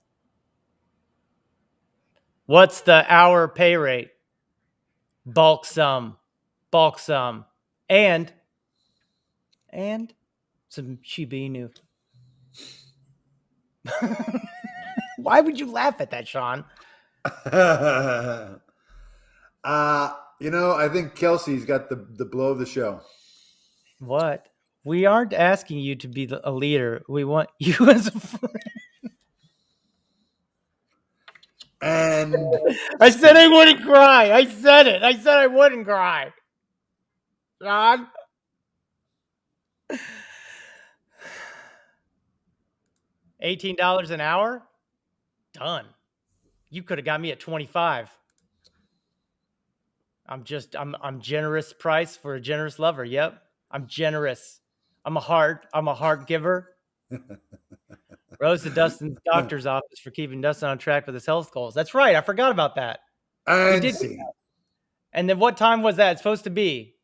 What's the hour pay rate? Bulk sum. And some Shiba Inu. Why would you laugh at that, Sean? I think Kelsey's got the blow of the show. What? We aren't asking you to be a leader. We want you as a friend. And I said I wouldn't cry. I said it. I said I wouldn't cry. Sean? $18 an hour? Done. You could have got me at 25. I'm generous price for a generous lover. Yep. I'm generous. I'm a heart giver. Rose to Dustin's doctor's office for keeping Dustin on track with his health goals. That's right. I forgot about that. and see. And then what time was that supposed to be?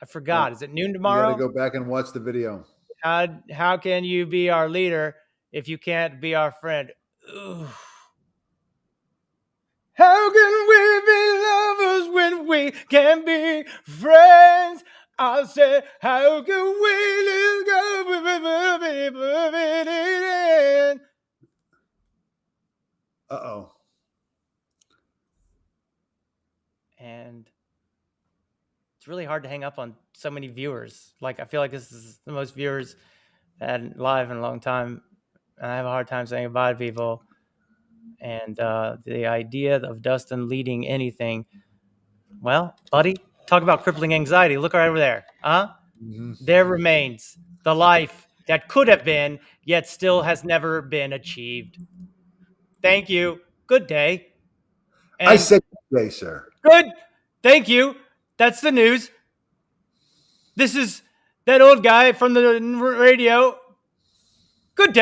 I forgot. Is it noon tomorrow? You got to go back and watch the video. How can you be our leader if you can't be our friend? Ooh. How can we be lovers when we can't be friends? I said, how can we go? Uh-oh. And it's really hard to hang up on so many viewers. Like, I feel like this is the most viewers had live in a long time. And I have a hard time saying goodbye to people. And the idea of Dustin leading anything, well, buddy, talk about crippling anxiety. Look right over there. Mm-hmm. There remains the life that could have been, yet still has never been achieved. Thank you. Good day. And I said good day, sir. good. Thank you. That's the news. This is that old guy from the radio. Good day.